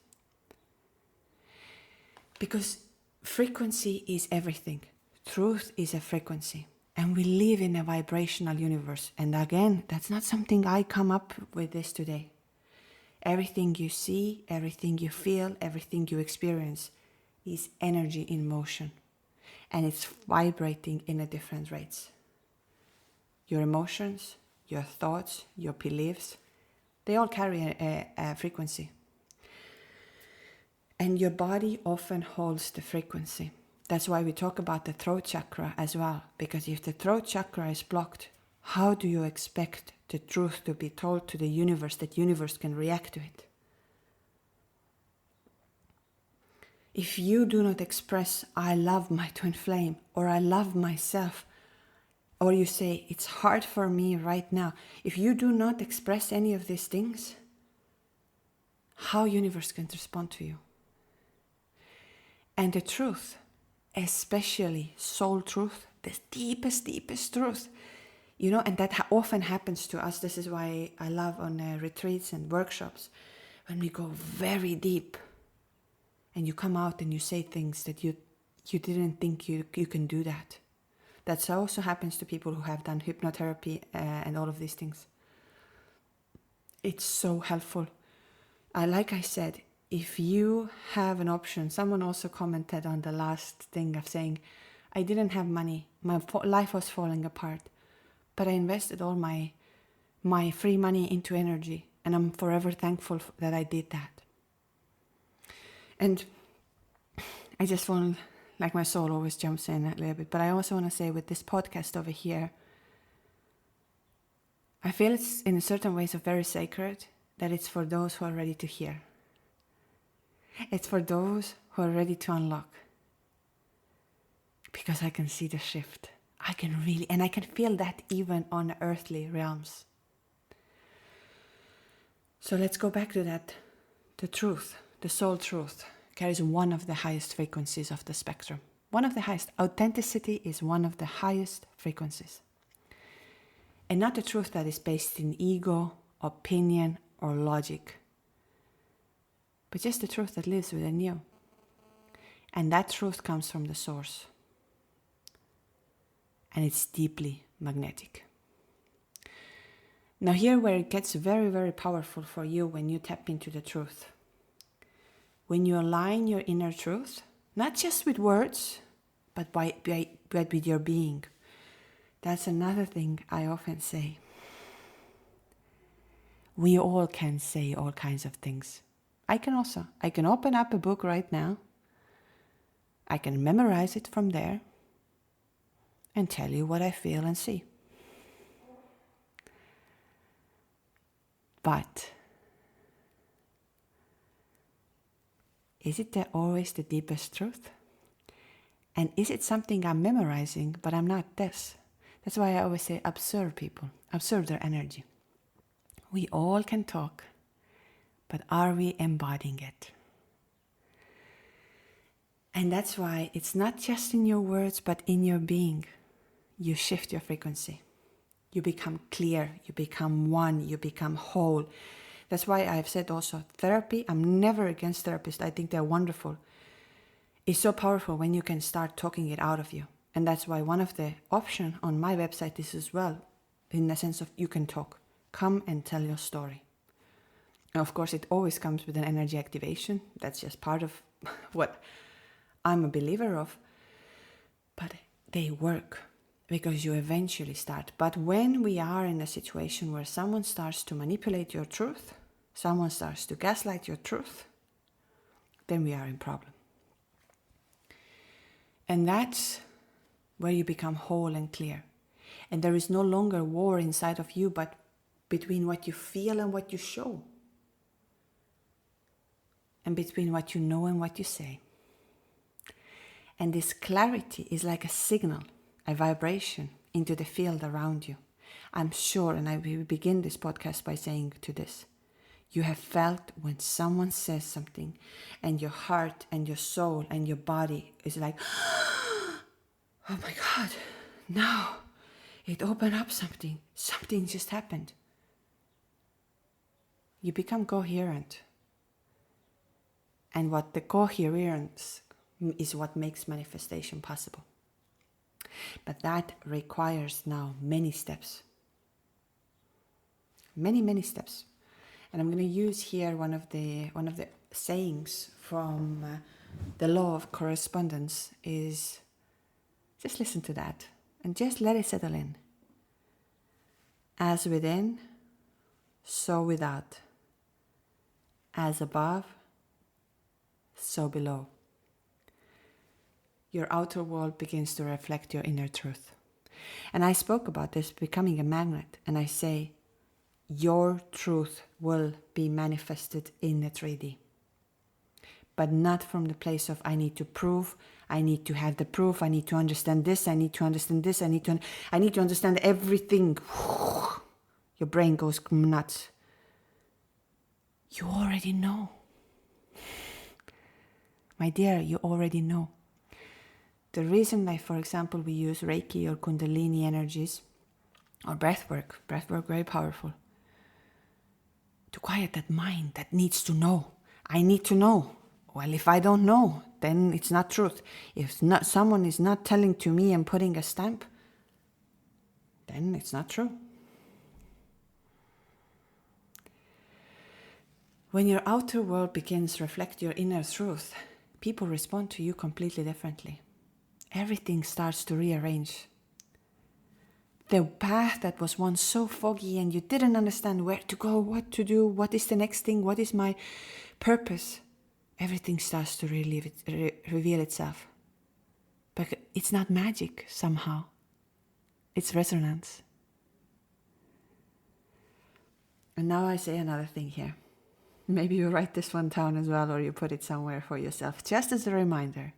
Because frequency is everything. Truth is a frequency. And we live in a vibrational universe. And again, that's not something I come up with this today. Everything you see, everything you feel, everything you experience is energy in motion. And it's vibrating in a different rates. Your emotions, your thoughts, your beliefs, they all carry a frequency. And your body often holds the frequency. That's why we talk about the throat chakra as well. Because if the throat chakra is blocked, how do you expect the truth to be told to the universe, that universe can react to it? If you do not express, I love my twin flame, or I love myself, or you say, it's hard for me right now. If you do not express any of these things, how universe can respond to you? And the truth, especially soul truth, the deepest truth, and that often happens to us. This is why I love on retreats and workshops, when we go very deep and you come out and you say things that you didn't think you can do that. That also happens to people who have done hypnotherapy and all of these things. It's so helpful. Like I said, if you have an option, someone also commented on the last thing of saying, I didn't have money, my life was falling apart, but I invested all my free money into energy, and I'm forever thankful that I did that. And I just want, like my soul always jumps in a little bit, but I also want to say with this podcast over here, I feel it's in certain ways very sacred, that it's for those who are ready to hear. It's for those who are ready to unlock. Because I can see the shift. I can feel that even on earthly realms. So let's go back to that. The truth, the soul truth, carries one of the highest frequencies of the spectrum. One of the highest. Authenticity is one of the highest frequencies. And not the truth that is based in ego, opinion, or logic, but just the truth that lives within you. And that truth comes from the source. And it's deeply magnetic. Now here where it gets very, very powerful for you when you tap into the truth. When you align your inner truth, not just with words, but with your being. That's another thing I often say. We all can say all kinds of things. I can open up a book right now. I can memorize it from there and tell you what I feel and see. But is it always the deepest truth? And is it something I'm memorizing, but I'm not this? That's why I always say observe people, observe their energy. We all can talk, but are we embodying it? And that's why it's not just in your words, but in your being. You shift your frequency. You become clear, you become one, you become whole. That's why I've said also therapy, I'm never against therapists. I think they're wonderful. It's so powerful when you can start talking it out of you. And that's why one of the options on my website is as well, in the sense of you can talk. Come and tell your story. And of course, it always comes with an energy activation. That's just part of what I'm a believer of. But they work because you eventually start. But when we are in a situation where someone starts to manipulate your truth, someone starts to gaslight your truth, then we are in problem. And that's where you become whole and clear. And there is no longer war inside of you, but between what you feel and what you show. And between what you know and what you say. And this clarity is like a signal, a vibration into the field around you. I'm sure, and I will begin this podcast by saying to this, you have felt when someone says something and your heart and your soul and your body is like, oh my God, now it opened up something. Something just happened. you become coherent. And what the coherence is what makes manifestation possible. But that requires now many steps. Many steps. And I'm going to use here one of the sayings from the law of correspondence is, just listen to that and just let it settle in. As within, so without. As above, so below. Your outer world begins to reflect your inner truth. And I spoke about this becoming a magnet, and I say, your truth will be manifested in the 3D. But not from the place of I need to prove, I need to have the proof, I need to understand this, I need to understand this, I need to understand everything. Your brain goes nuts. You already know. My dear, you already know. The reason, like for example, we use Reiki or Kundalini energies or breathwork very powerful, to quiet that mind that needs to know. I need to know. Well, if I don't know, then it's not truth. If not, someone is not telling to me and putting a stamp, then it's not true. When your outer world begins to reflect your inner truth, people respond to you completely differently. Everything starts to rearrange. The path that was once so foggy and you didn't understand where to go, what to do, what is the next thing, what is my purpose, everything starts to reveal itself. But it's not magic somehow. It's resonance. And now I say another thing here. Maybe you write this one down as well, or you put it somewhere for yourself, just as a reminder.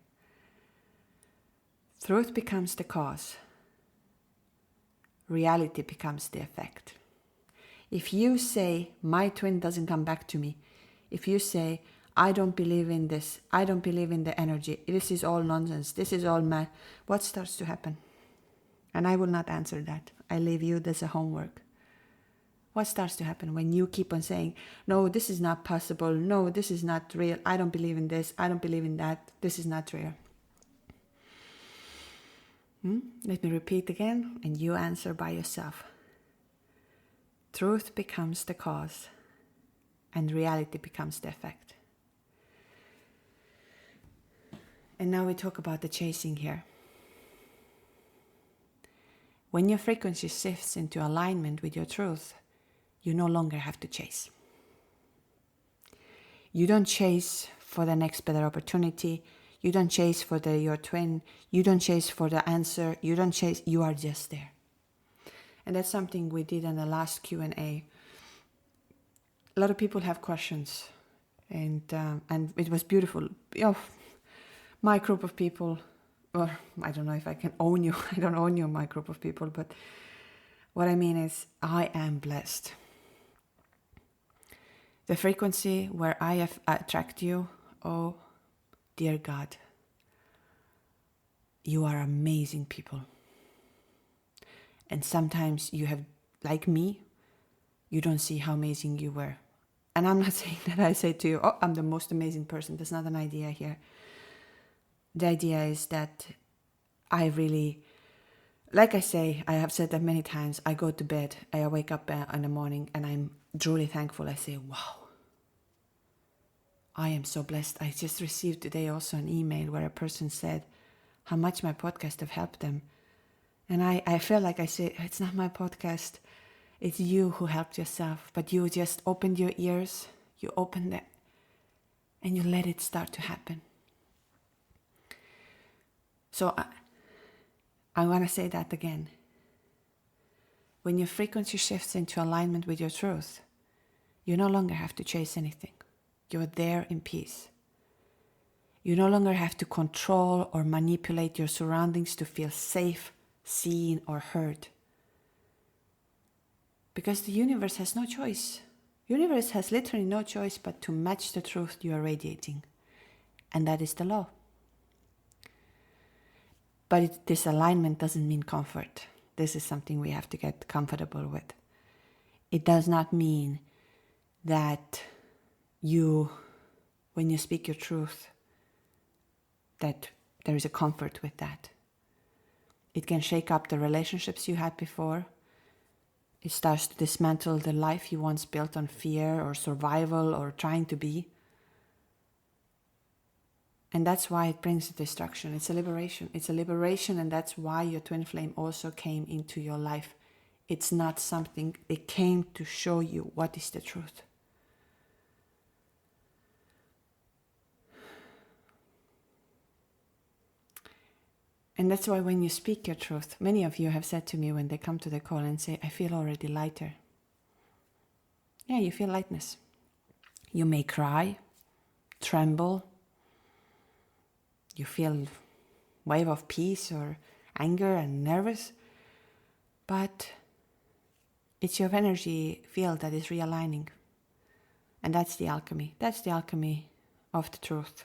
Truth becomes the cause. Reality becomes the effect. If you say, my twin doesn't come back to me, if you say, I don't believe in this, I don't believe in the energy, this is all nonsense, this is all mad, what starts to happen? And I will not answer that. I leave you this a homework. What starts to happen when you keep on saying, no, this is not possible, no, this is not real, I don't believe in this, I don't believe in that, this is not real? Let me repeat again, and you answer by yourself. Truth becomes the cause, and reality becomes the effect. And now we talk about the chasing here. When your frequency shifts into alignment with your truth, you no longer have to chase. You don't chase for the next better opportunity. You don't chase for your twin. You don't chase for the answer. You don't chase. You are just there. And that's something we did in the last Q&A. A lot of people have questions, and it was beautiful. My group of people, or I don't know if I can own you. I don't own you, my group of people, but what I mean is I am blessed. The frequency where I attract you, oh, dear God, you are amazing people. And sometimes you have, like me, you don't see how amazing you were. And I'm not saying that I say to you, oh, I'm the most amazing person. That's not an idea here. The idea is that I really, like I say, I have said that many times, I go to bed, I wake up in the morning and I'm truly thankful. I say, wow, I am so blessed. I just received today also an email where a person said how much my podcast have helped them. And I feel like I say, it's not my podcast. It's you who helped yourself. But you just opened your ears, you opened it, and you let it start to happen. So I want to say that again. When your frequency shifts into alignment with your truth, you no longer have to chase anything. You're there in peace. You no longer have to control or manipulate your surroundings to feel safe, seen, or heard. Because the universe has no choice. Universe has literally no choice but to match the truth you are radiating. And that is the law. But this alignment doesn't mean comfort. This is something we have to get comfortable with. It does not mean that when you speak your truth, that there is a comfort with that. It can shake up the relationships you had before. It starts to dismantle the life you once built on fear or survival or trying to be. And that's why it brings the destruction. It's a liberation. It's a liberation, and that's why your twin flame also came into your life. It's not something, it came to show you what is the truth. And that's why when you speak your truth, many of you have said to me when they come to the call and say, I feel already lighter. Yeah, you feel lightness. You may cry, tremble. You feel wave of peace or anger and nervous. But it's your energy field that is realigning. And that's the alchemy. That's the alchemy of the truth.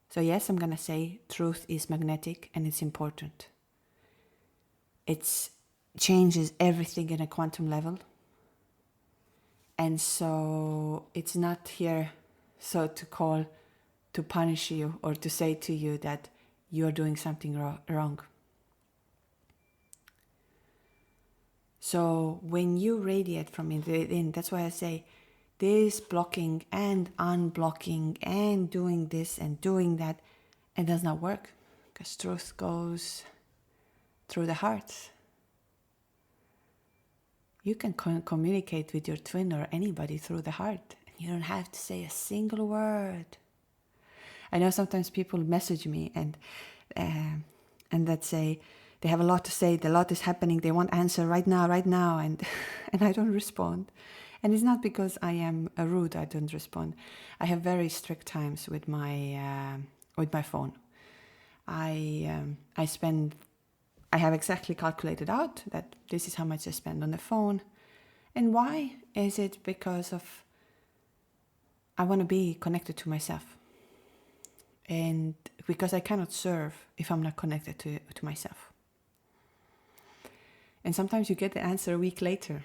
So yes, I'm going to say truth is magnetic and it's important. It changes everything in a quantum level. And so it's not here to punish you or to say to you that you're doing something wrong. So when you radiate from within, that's why I say this blocking and unblocking and doing this and doing that, it does not work, because truth goes through the heart. You can communicate with your twin or anybody through the heart, and you don't have to say a single word. I know sometimes people message me and that say they have a lot to say, a lot is happening, they want answer right now, and I don't respond. And it's not because I am rude, I don't respond. I have very strict times with my phone. I have exactly calculated out that this is how much I spend on the phone. And why? Is it because of I want to be connected to myself. And because I cannot serve if I'm not connected to myself. And sometimes you get the answer a week later.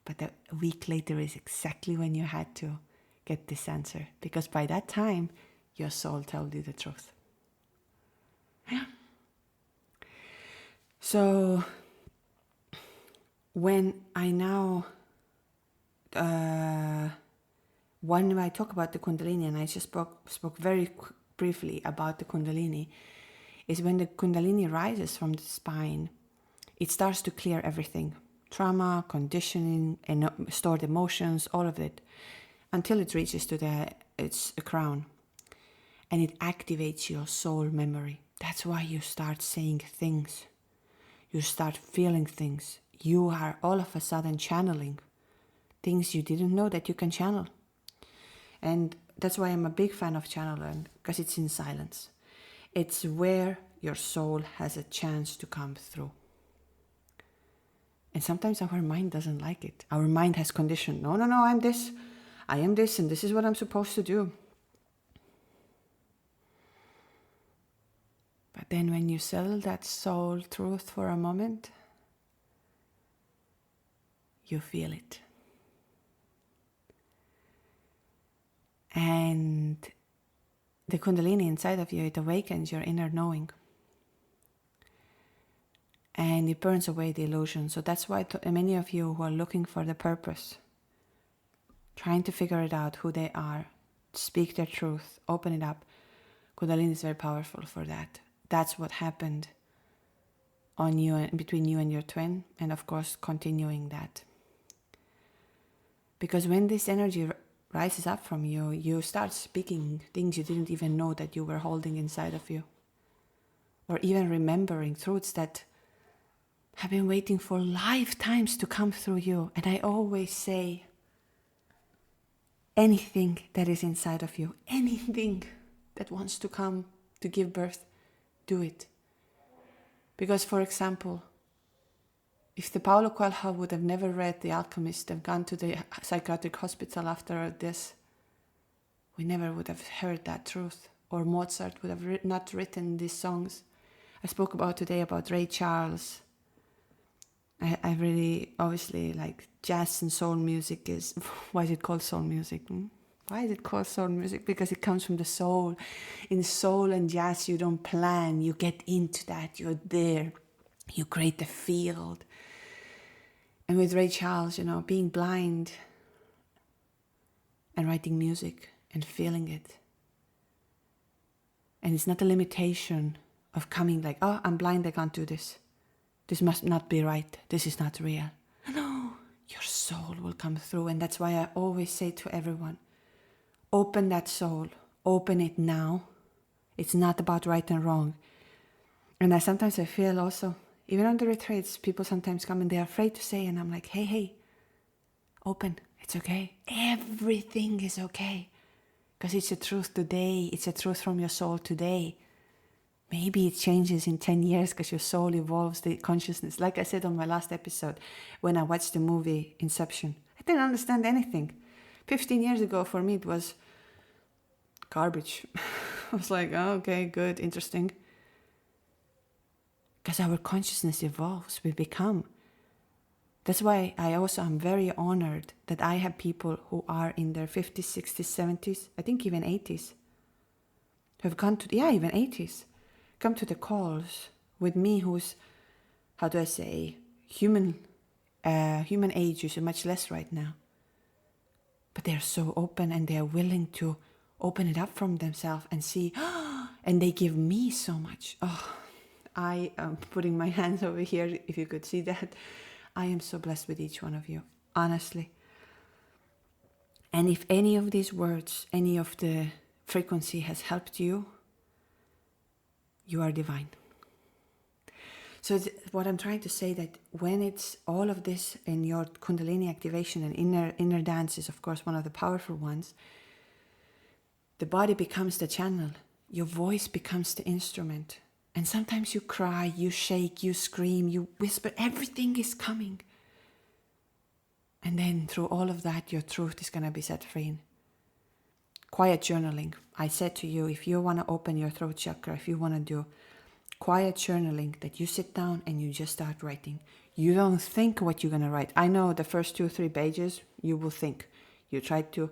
But a week later is exactly when you had to get this answer. Because by that time, your soul told you the truth. Yeah. So when I now, when I talk about the Kundalini, and I just spoke very briefly about the Kundalini, is when the Kundalini rises from the spine, it starts to clear everything. Trauma, conditioning, and stored emotions, all of it, until it reaches to its crown. And it activates your soul memory. That's why you start saying things. You start feeling things. You are all of a sudden channeling things you didn't know that you can channel. And that's why I'm a big fan of channeling, because it's in silence. It's where your soul has a chance to come through. And sometimes our mind doesn't like it. Our mind has conditioned. No, I am this, and this is what I'm supposed to do. But then when you settle that soul truth for a moment, you feel it. And the Kundalini inside of you, it awakens your inner knowing. And it burns away the illusion. So that's why many of you who are looking for the purpose, trying to figure it out, who they are, speak their truth, open it up, Kundalini is very powerful for that. That's what happened on you and between you and your twin, and of course continuing that. Because when this energy rises up from you, you start speaking things you didn't even know that you were holding inside of you. Or even remembering truths that have been waiting for lifetimes to come through you. And I always say, anything that is inside of you, anything that wants to come to give birth, do it. Because, for example, if the Paulo Coelho would have never read The Alchemist and gone to the psychiatric hospital after this, we never would have heard that truth. Or Mozart would have not written these songs. I spoke about today about Ray Charles. I really, obviously, like jazz and soul music is, why is it called soul music? Why is it called soul music? Because it comes from the soul. In soul and jazz, you don't plan, you get into that, you're there, you create the field. And with Ray Charles, being blind and writing music and feeling it. And it's not a limitation of coming like, oh, I'm blind, I can't do this. This must not be right. This is not real. No, your soul will come through. And that's why I always say to everyone, open that soul. Open it now. It's not about right and wrong. And sometimes I feel also, even on the retreats, people sometimes come and they're afraid to say, and I'm like, hey, open. It's okay. Everything is okay. Because it's a truth today. It's a truth from your soul today. Maybe it changes in 10 years because your soul evolves the consciousness. Like I said on my last episode, when I watched the movie Inception, I didn't understand anything. 15 years ago, for me, it was garbage. I was like, oh, okay, good, interesting. Because our consciousness evolves, we become. That's why I also am very honored that I have people who are in their 50s, 60s, 70s, I think even 80s, who have gone to, even 80s, come to the calls with me who's, how do I say, human age is much less right now. But they're so open and they're willing to open it up from themselves and see, and they give me so much. Oh, I am putting my hands over here, if you could see that. I am so blessed with each one of you, honestly. And if any of these words, any of the frequency has helped you, you are divine. So what I'm trying to say, that when it's all of this in your Kundalini activation and inner dance is of course one of the powerful ones, the body becomes the channel, your voice becomes the instrument. And sometimes you cry, you shake, you scream, you whisper, everything is coming. And then through all of that, your truth is going to be set free. Quiet journaling. I said to you, if you want to open your throat chakra, if you want to do quiet journaling, that you sit down and you just start writing. You don't think what you're going to write. I know the first 2-3 pages, you will think. You try to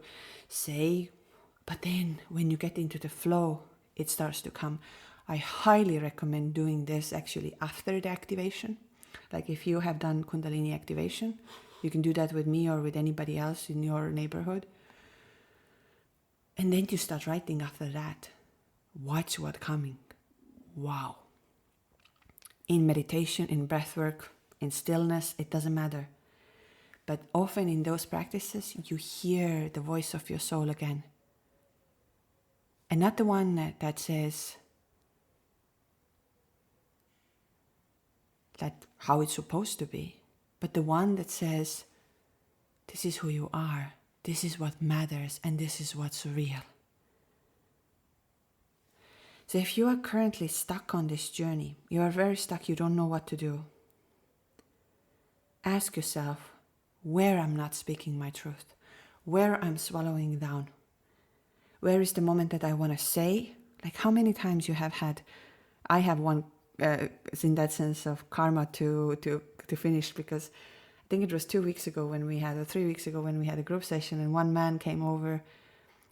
say, but then when you get into the flow, it starts to come. I highly recommend doing this actually after the activation. Like if you have done Kundalini activation, you can do that with me or with anybody else in your neighborhood. And then you start writing after that. Watch what's coming. Wow. In meditation, in breathwork, in stillness, it doesn't matter. But often in those practices, you hear the voice of your soul again. And not the one that says that how it's supposed to be, but the one that says, this is who you are, this is what matters, and this is what's real. So if you are currently stuck on this journey, you are very stuck, you don't know what to do, ask yourself where I'm not speaking my truth, where I'm swallowing down. Where is the moment that I want to say? Like how many times you have had, I have one in that sense of karma to finish, because I think it was 2 weeks ago when we had, or 3 weeks ago when we had a group session, and one man came over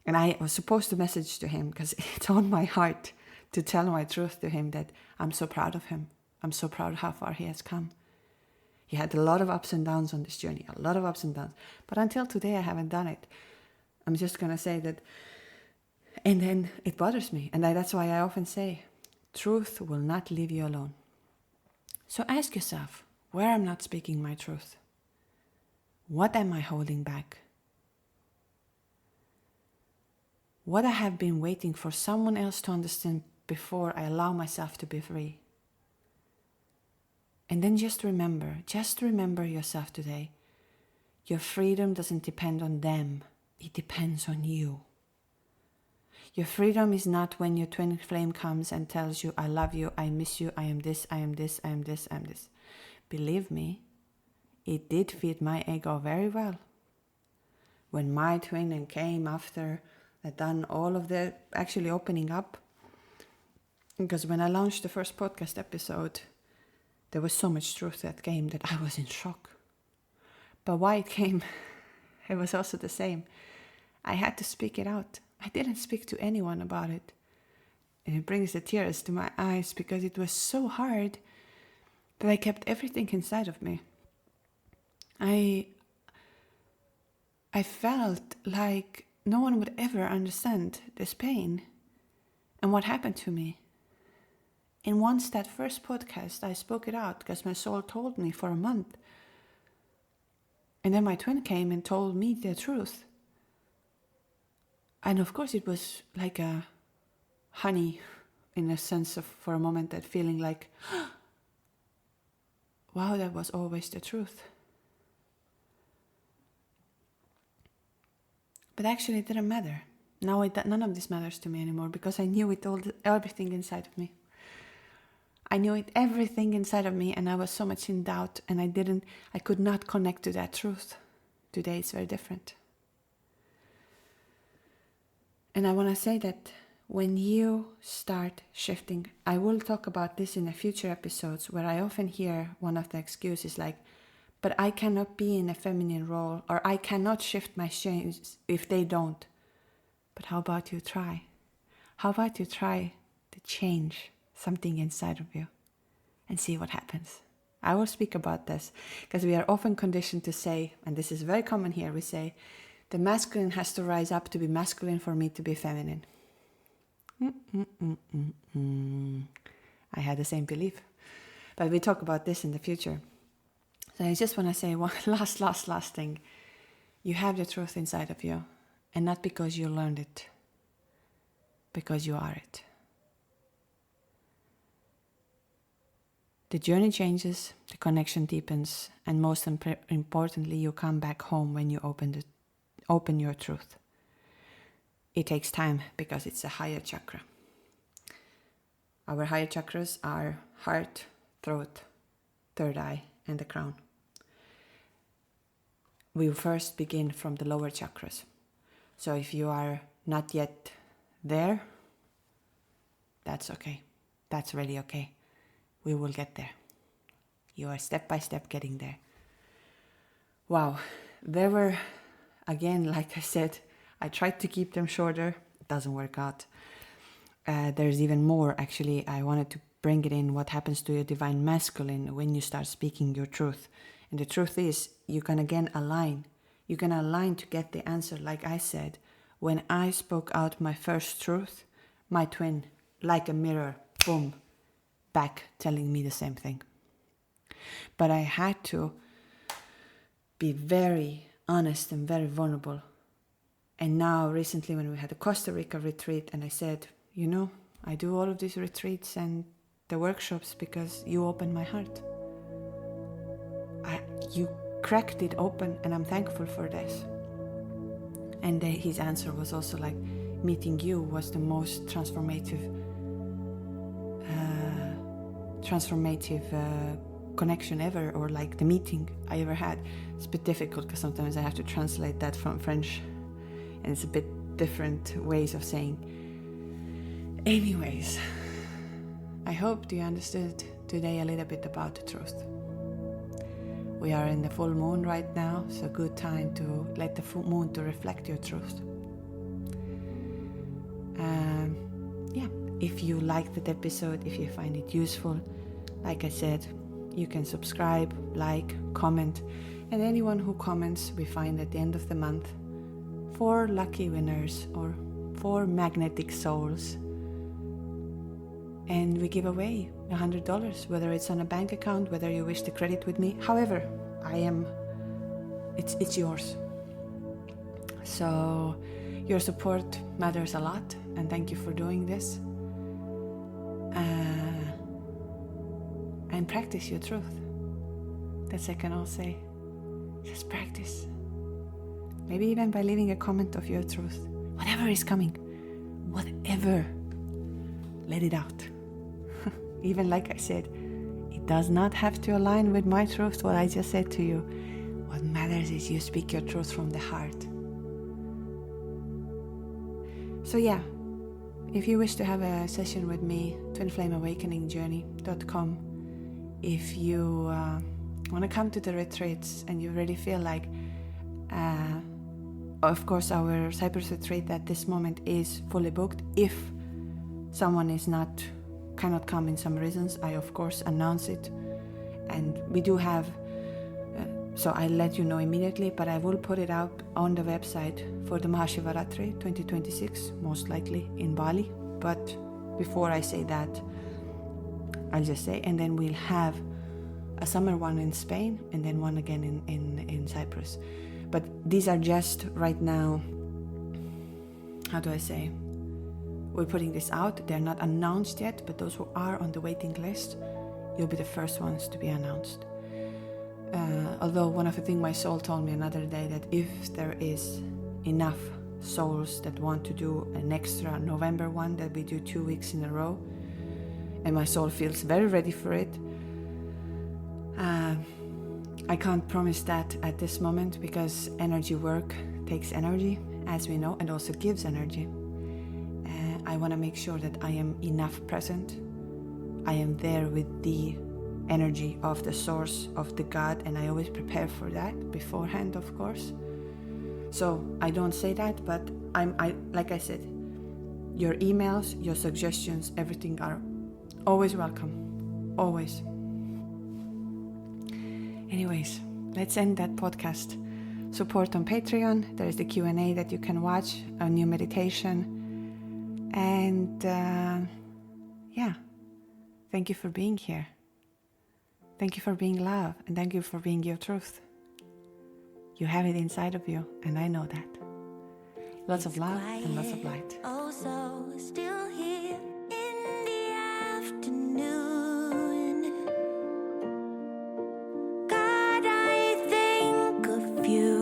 and I was supposed to message to him because it's on my heart to tell my truth to him, that I'm so proud of him. I'm so proud of how far he has come. He had a lot of ups and downs on this journey, a lot of ups and downs. But until today, I haven't done it. I'm just going to say that. And then it bothers me. And that's why I often say, truth will not leave you alone. So ask yourself, where I'm not speaking my truth? What am I holding back? What I have been waiting for someone else to understand before I allow myself to be free. And then just remember yourself today. Your freedom doesn't depend on them. It depends on you. Your freedom is not when your twin flame comes and tells you, I love you, I miss you, I am this, I am this, I am this, I am this. Believe me, it did feed my ego very well. When my twin came after I'd done all of the actually opening up, because when I launched the first podcast episode, there was so much truth that came that I was in shock. But why it came, it was also the same. I had to speak it out. I didn't speak to anyone about it. And it brings the tears to my eyes because it was so hard that I kept everything inside of me. I felt like no one would ever understand this pain and what happened to me. And once that first podcast, I spoke it out because my soul told me for a month. And then my twin came and told me the truth. And of course it was like a honey in a sense of, for a moment, that feeling like, wow, that was always the truth. But actually it didn't matter. Now none of this matters to me anymore because I knew it all, everything inside of me. I knew it, everything inside of me, and I was so much in doubt, and I could not connect to that truth. Today it's very different. And I want to say that when you start shifting, I will talk about this in the future episodes, where I often hear one of the excuses like, but I cannot be in a feminine role, or I cannot shift my shades if they don't. But how about you try? How about you try to change something inside of you and see what happens? I will speak about this because we are often conditioned to say, and this is very common here, we say, the masculine has to rise up to be masculine for me to be feminine. I had the same belief. But we talk about this in the future. So I just want to say one last thing. You have the truth inside of you, and not because you learned it, because you are it. The journey changes, the connection deepens, and most importantly, you come back home when you open your truth. It takes time because it's a higher chakra. Our higher chakras are heart, throat, third eye, and the crown. We first begin from the lower chakras. So if you are not yet there, that's okay. That's really okay. We will get there. You are step by step getting there. Wow. There were, again, like I said, I tried to keep them shorter. It doesn't work out. There's even more, actually. I wanted to bring it in, what happens to your divine masculine when you start speaking your truth. And the truth is, you can again align. You can align to get the answer. Like I said, when I spoke out my first truth, my twin, like a mirror, boom, back telling me the same thing. But I had to be very honest and very vulnerable. And now recently when we had a Costa Rica retreat, and I said, you know, I do all of these retreats and the workshops because you opened my heart. You cracked it open, and I'm thankful for this. And his answer was also like, meeting you was the most transformative connection ever, or like the meeting I ever had. It's a bit difficult because sometimes I have to translate that from French, and it's a bit different ways of saying. Anyways, I hope you understood today a little bit about the truth. We are in the full moon right now, so good time to let the full moon to reflect your truth. If you liked that episode, if you find it useful, like I said, you can subscribe, like, comment, and anyone who comments, we find at the end of the month 4 lucky winners or 4 magnetic souls, and we give away $100, whether it's on a bank account, whether you wish to credit with me. However, it's yours. So your support matters a lot, and thank you for doing this. And practice your truth. That's I can all say. Just practice. Maybe even by leaving a comment of your truth. Whatever is coming. Whatever. Let it out. Even like I said, it does not have to align with my truth, what I just said to you. What matters is you speak your truth from the heart. So yeah, if you wish to have a session with me, twinflameawakeningjourney.com if you want to come to the retreats and you really feel like, of course, our Cyprus retreat at this moment is fully booked. If someone cannot come in some reasons, I of course announce it, and we do have. So I'll let you know immediately, but I will put it up on the website for the Mahashivaratri 2026, most likely in Bali. But before I say that, I'll just say, and then we'll have a summer one in Spain and then one again in Cyprus. But these are just right now, how do I say? We're putting this out. They're not announced yet, but those who are on the waiting list, you'll be the first ones to be announced. Although one of the things my soul told me another day, that if there is enough souls that want to do an extra November one that we do 2 weeks in a row, and my soul feels very ready for it, I can't promise that at this moment, because energy work takes energy, as we know, and also gives energy. I want to make sure that I am enough present. I am there with the energy of the source of the God, and I always prepare for that beforehand, of course. So I don't say that, but I like I said, your emails, your suggestions, everything are always welcome, always. Anyways, let's end that podcast. Support on Patreon. There is the Q&A that you can watch, a new meditation, and thank you for being here. Thank you for being love, and thank you for being your truth. You have it inside of you, and I know that. Lots of love and lots of light. Also still here in the afternoon. God, I think of you.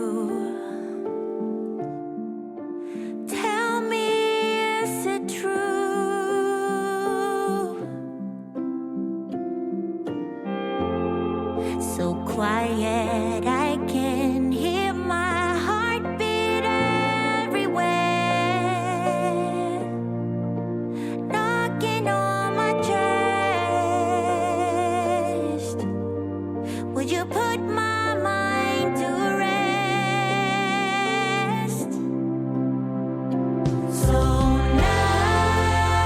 Tell me, is it true? So quiet, I can hear my heartbeat everywhere, knocking on my chest. Would you put my mind to rest? So now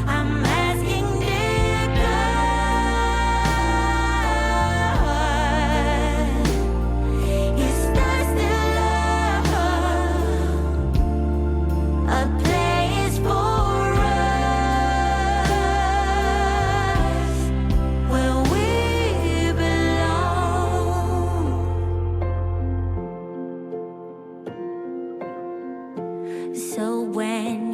I'm asking, dear God, is there still a place for us where we belong? So when